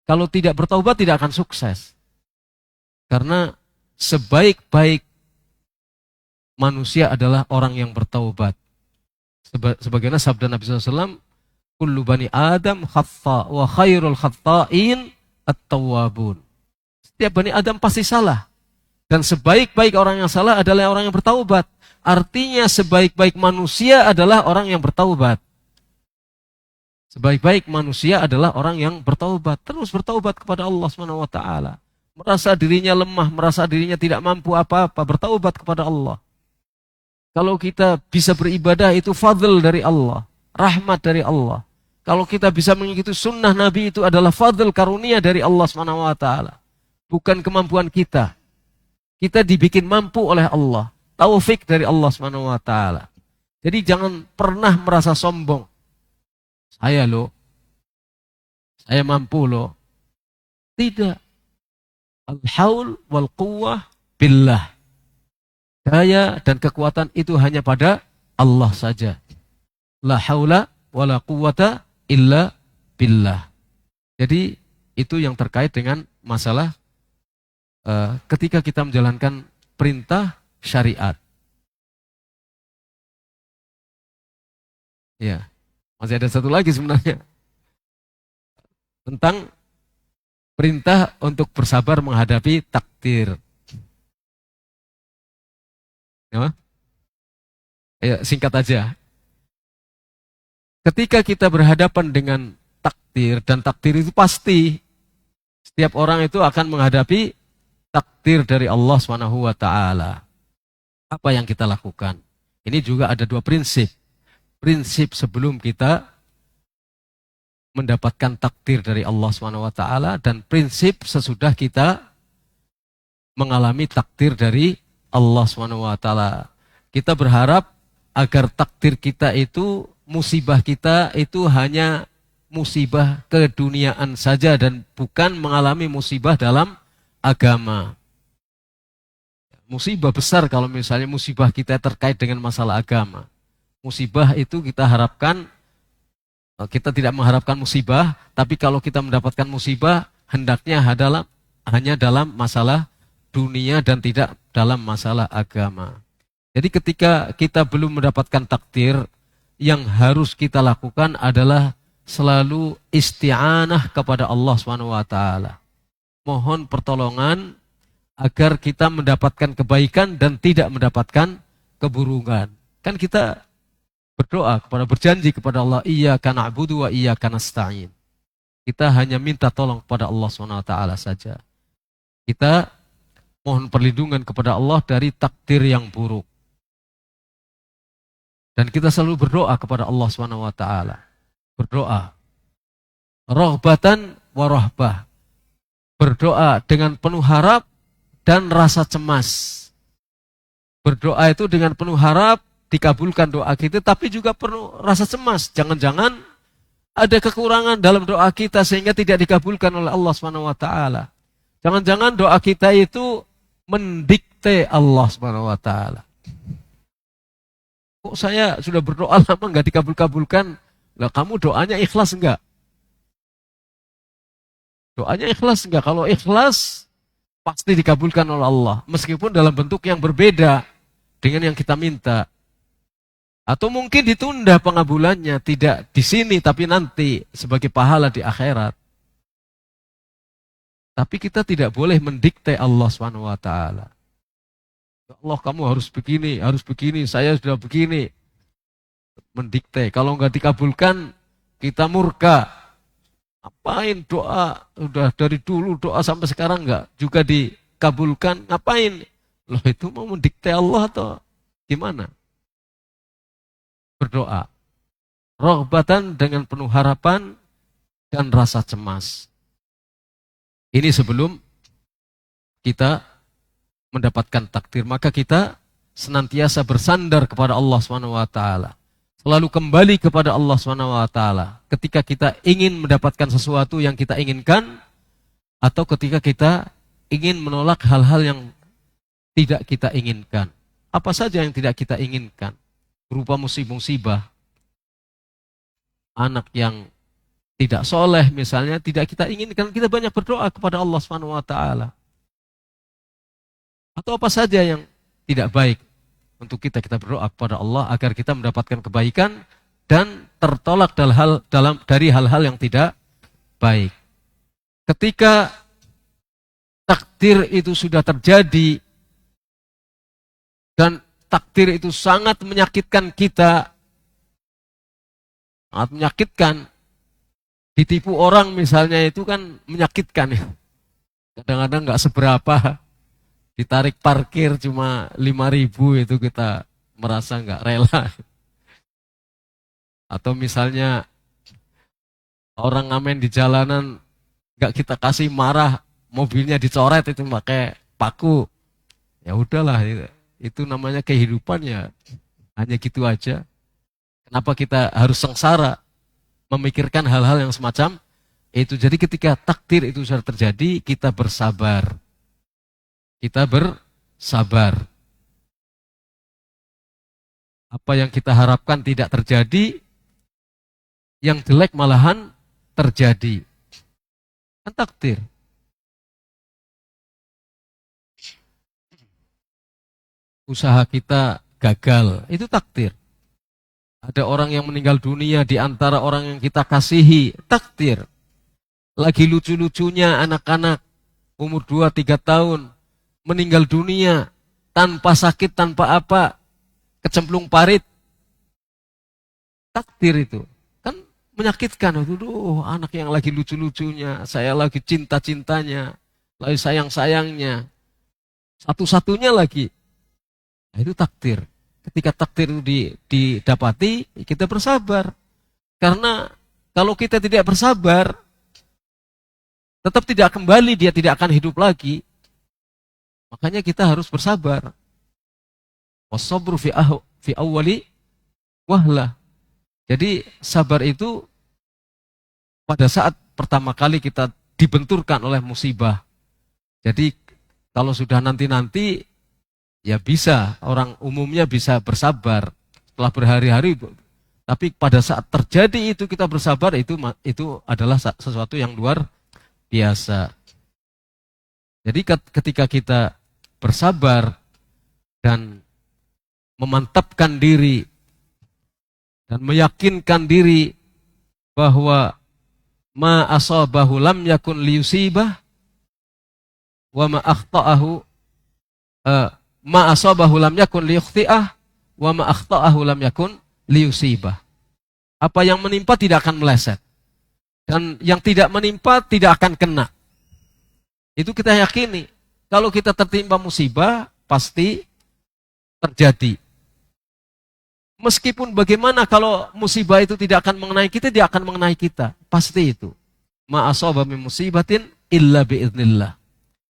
Kalau tidak bertaubat tidak akan sukses. Karena sebaik-baik manusia adalah orang yang bertaubat. Sebagaimana sabda Nabi SAW, kullu bani Adam khata wa khairul khata'in at-tawwabun. Setiap bani Adam pasti salah. Dan sebaik-baik orang yang salah adalah orang yang bertaubat. Artinya sebaik-baik manusia adalah orang yang bertaubat. Sebaik-baik manusia adalah orang yang bertaubat. Terus bertaubat kepada Allah SWT. Merasa dirinya lemah, merasa dirinya tidak mampu apa-apa, bertaubat kepada Allah. Kalau kita bisa beribadah itu fadl dari Allah, rahmat dari Allah. Kalau kita bisa mengikuti sunnah Nabi itu adalah fadl karunia dari Allah SWT. Bukan kemampuan kita. Kita dibikin mampu oleh Allah. Taufik dari Allah SWT. Jadi jangan pernah merasa sombong. Saya mampu loh. Tidak. Al-haul wal quwwah billah. Daya dan kekuatan itu hanya pada Allah saja. La haula wa la quwwata illa billah. Jadi itu yang terkait dengan masalah ketika kita menjalankan perintah syariat. Ya, masih ada satu lagi sebenarnya. Tentang perintah untuk bersabar menghadapi takdir. Ya, singkat aja. Ketika kita berhadapan dengan takdir, dan takdir itu pasti setiap orang itu akan menghadapi takdir dari Allah SWT. Apa yang kita lakukan? Ini juga ada 2 prinsip. Prinsip sebelum kita mendapatkan takdir dari Allah SWT dan prinsip sesudah kita mengalami takdir dari Allah SWT. Kita berharap agar takdir kita itu, musibah kita itu hanya musibah keduniaan saja dan bukan mengalami musibah dalam agama. Musibah besar kalau misalnya musibah kita terkait dengan masalah agama. Musibah itu kita harapkan, kita tidak mengharapkan musibah, tapi kalau kita mendapatkan musibah, hendaknya hanya dalam masalah dunia dan tidak dalam masalah agama. Jadi ketika kita belum mendapatkan takdir, yang harus kita lakukan adalah selalu isti'anah kepada Allah SWT. Mohon pertolongan agar kita mendapatkan kebaikan dan tidak mendapatkan keburukan. Kan kita berdoa berjanji kepada Allah, iyyaka na'budu wa iyyaka nasta'in. Kita hanya minta tolong kepada Allah SWT saja. Kita mohon perlindungan kepada Allah dari takdir yang buruk. Dan kita selalu berdoa kepada Allah SWT. Berdoa. Raghbatan wa rahbah. Berdoa dengan penuh harap dan rasa cemas. Berdoa itu dengan penuh harap, dikabulkan doa kita, tapi juga penuh rasa cemas. Jangan-jangan ada kekurangan dalam doa kita sehingga tidak dikabulkan oleh Allah Subhanahu wa taala. Jangan-jangan doa kita itu mendikte Allah Subhanahu wa taala. Kok saya sudah berdoa lama enggak dikabul-kabulkan? Lah kamu doanya ikhlas enggak? Doanya ikhlas enggak? Kalau ikhlas pasti dikabulkan oleh Allah, meskipun dalam bentuk yang berbeda dengan yang kita minta. Atau mungkin ditunda pengabulannya, tidak di sini tapi nanti sebagai pahala di akhirat. Tapi kita tidak boleh mendikte Allah Subhanahu wa taala. Ya Allah, kamu harus begini, saya sudah begini. Mendikte, kalau enggak dikabulkan kita murka. Ngapain doa, udah dari dulu doa sampai sekarang enggak juga dikabulkan, ngapain? Loh, itu mau mendikte Allah atau gimana? Berdoa raghbatan dengan penuh harapan dan rasa cemas. Ini sebelum kita mendapatkan takdir, maka kita senantiasa bersandar kepada Allah Subhanahu wa taala. Selalu kembali kepada Allah Subhanahu wa taala ketika kita ingin mendapatkan sesuatu yang kita inginkan atau ketika kita ingin menolak hal-hal yang tidak kita inginkan. Apa saja yang tidak kita inginkan? Berupa musibah, anak yang tidak soleh misalnya, tidak kita inginkan, kita banyak berdoa kepada Allah Subhanahu wa taala. Atau apa saja yang tidak baik untuk kita berdoa kepada Allah agar kita mendapatkan kebaikan dan tertolak dari hal-hal yang tidak baik. Ketika takdir itu sudah terjadi dan takdir itu sangat menyakitkan kita, sangat menyakitkan. Ditipu orang misalnya itu kan menyakitkan ya. Kadang-kadang nggak seberapa, ditarik parkir cuma 5.000 itu kita merasa nggak rela. Atau misalnya orang ngamen di jalanan nggak kita kasih marah, mobilnya dicoret itu pakai paku. Ya udahlah. Itu namanya kehidupan ya, hanya gitu aja. Kenapa kita harus sengsara memikirkan hal-hal yang semacam itu? Jadi ketika takdir itu sudah terjadi, kita bersabar. Kita bersabar. Apa yang kita harapkan tidak terjadi, yang jelek malahan terjadi. Kan takdir. Usaha kita gagal, itu takdir. Ada orang yang meninggal dunia di antara orang yang kita kasihi, takdir. Lagi lucu-lucunya anak-anak umur 2-3 tahun meninggal dunia tanpa sakit, tanpa apa, kecemplung parit. Takdir itu. Kan menyakitkan. Aduh, anak yang lagi lucu-lucunya, saya lagi cinta-cintanya, lagi sayang-sayangnya. Satu-satunya lagi. Nah, itu takdir. Ketika takdir itu didapati, kita bersabar. Karena kalau kita tidak bersabar, tetap tidak kembali, dia tidak akan hidup lagi. Makanya kita harus bersabar. Wasabru fi awwali wahlah. Jadi sabar itu pada saat pertama kali kita dibenturkan oleh musibah. Jadi kalau sudah nanti-nanti, ya bisa, orang umumnya bisa bersabar setelah berhari-hari. Tapi pada saat terjadi itu kita bersabar, itu adalah sesuatu yang luar biasa. Jadi ketika kita bersabar dan memantapkan diri dan meyakinkan diri bahwa ma asabahu lam yakun liyusibah wa ma akhta'ahu ma asabahu lam yakun liyukhti'ah wa ma akhta'ahu lam yakun liyusibah. Apa yang menimpa tidak akan meleset dan yang tidak menimpa tidak akan kena. Itu kita yakini. Kalau kita tertimpa musibah pasti terjadi. Meskipun bagaimana kalau musibah itu tidak akan mengenai kita, dia akan mengenai kita. Pasti itu. Ma asaba min musibatin illa biiznillah.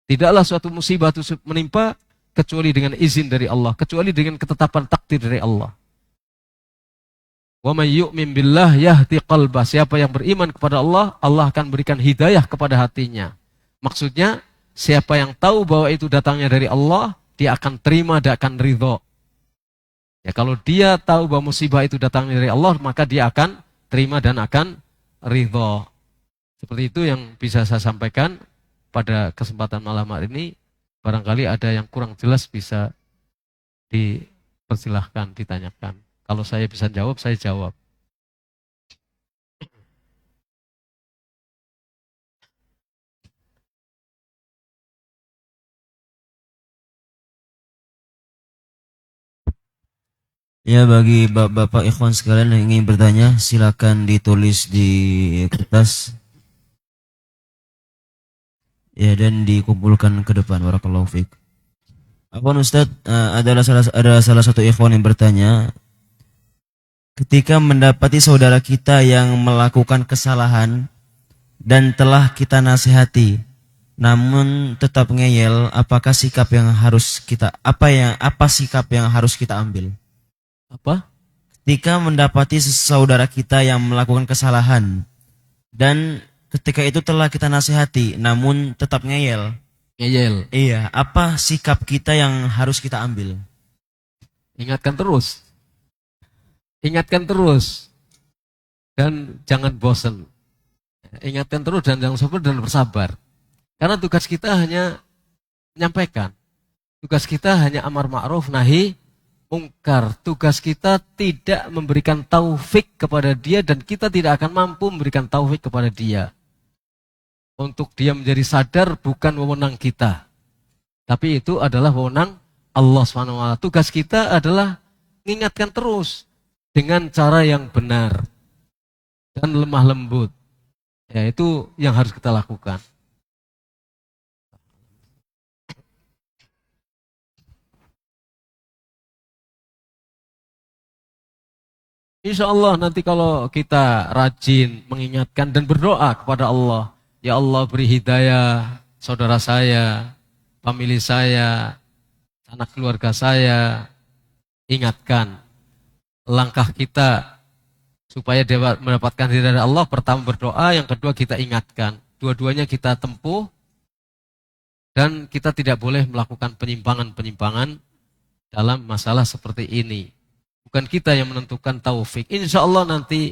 Tidaklah suatu musibah itu menimpa kecuali dengan izin dari Allah, kecuali dengan ketetapan takdir dari Allah. Wa may yu'min billah yahdi qalbah. Siapa yang beriman kepada Allah, Allah akan berikan hidayah kepada hatinya. Maksudnya, siapa yang tahu bahwa itu datangnya dari Allah, dia akan terima dan akan ridho. Ya, kalau dia tahu bahwa musibah itu datangnya dari Allah, maka dia akan terima dan akan ridho. Seperti itu yang bisa saya sampaikan pada kesempatan malam hari ini. Barangkali ada yang kurang jelas bisa dipersilahkan, ditanyakan. Kalau saya bisa jawab, saya jawab.
Ya, bagi bapak ikhwan sekalian yang ingin bertanya, silakan ditulis di kertas. Ya, dan dikumpulkan ke depan. Barakallahu fiik. Afwan Ustaz, ada salah satu ikhwan yang bertanya, ketika mendapati saudara kita yang melakukan kesalahan dan telah kita nasihati, namun tetap ngeyel, apa sikap yang harus kita ambil?
Apa?
Ketika mendapati saudara kita yang melakukan kesalahan dan ketika itu telah kita nasihati, namun tetap ngeyel.
Ngeyel.
Iya, apa sikap kita yang harus kita ambil?
Ingatkan terus. Ingatkan terus. Dan jangan bosan. Ingatkan terus dan jangan sabar dan bersabar. Karena tugas kita hanya menyampaikan. Tugas kita hanya amar ma'ruf nahi mungkar. Tugas kita tidak memberikan taufik kepada dia dan kita tidak akan mampu memberikan taufik kepada dia. Untuk dia menjadi sadar bukan wewenang kita. Tapi itu adalah wewenang Allah SWT. Tugas kita adalah mengingatkan terus dengan cara yang benar dan lemah lembut. Ya, itu yang harus kita lakukan. Insya Allah nanti kalau kita rajin mengingatkan dan berdoa kepada Allah, ya Allah beri hidayah saudara saya, famili saya, anak keluarga saya, ingatkan langkah kita supaya dia mendapatkan hidayah dari Allah. Pertama berdoa, yang kedua kita ingatkan. Dua-duanya kita tempuh dan kita tidak boleh melakukan penyimpangan-penyimpangan dalam masalah seperti ini. Bukan kita yang menentukan taufik. Insya Allah nanti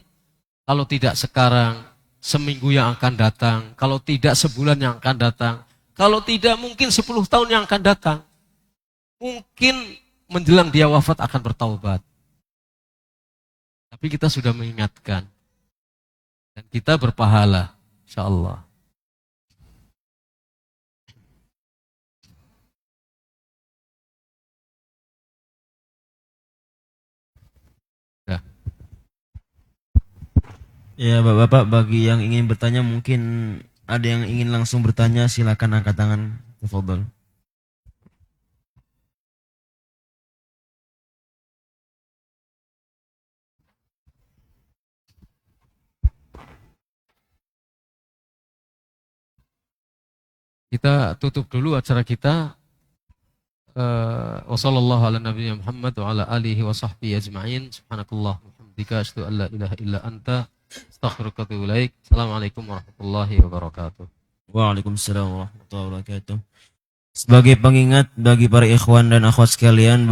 kalau tidak sekarang, seminggu yang akan datang. Kalau tidak sebulan yang akan datang. Kalau tidak mungkin 10 tahun yang akan datang. Mungkin menjelang dia wafat akan bertaubat. Tapi kita sudah mengingatkan. Dan kita berpahala. Insya Allah.
Ya, Bapak-bapak, bagi yang ingin bertanya, mungkin ada yang ingin langsung bertanya, silakan angkat tangan. Tafadhol.
Kita tutup dulu acara kita. Wassallallahu ala nabiyina Muhammad wa ala alihi wa sahbihi ajma'in. Subhanakallah wa bihamdika asyhadu an la ilaha illa anta astaghfiruka wa atubu ilaik. Assalamualaikum warahmatullahi wabarakatuh.
Waalaikumsalam warahmatullahi wabarakatuh. Sebagai pengingat bagi para ikhwan dan akhwat sekalian,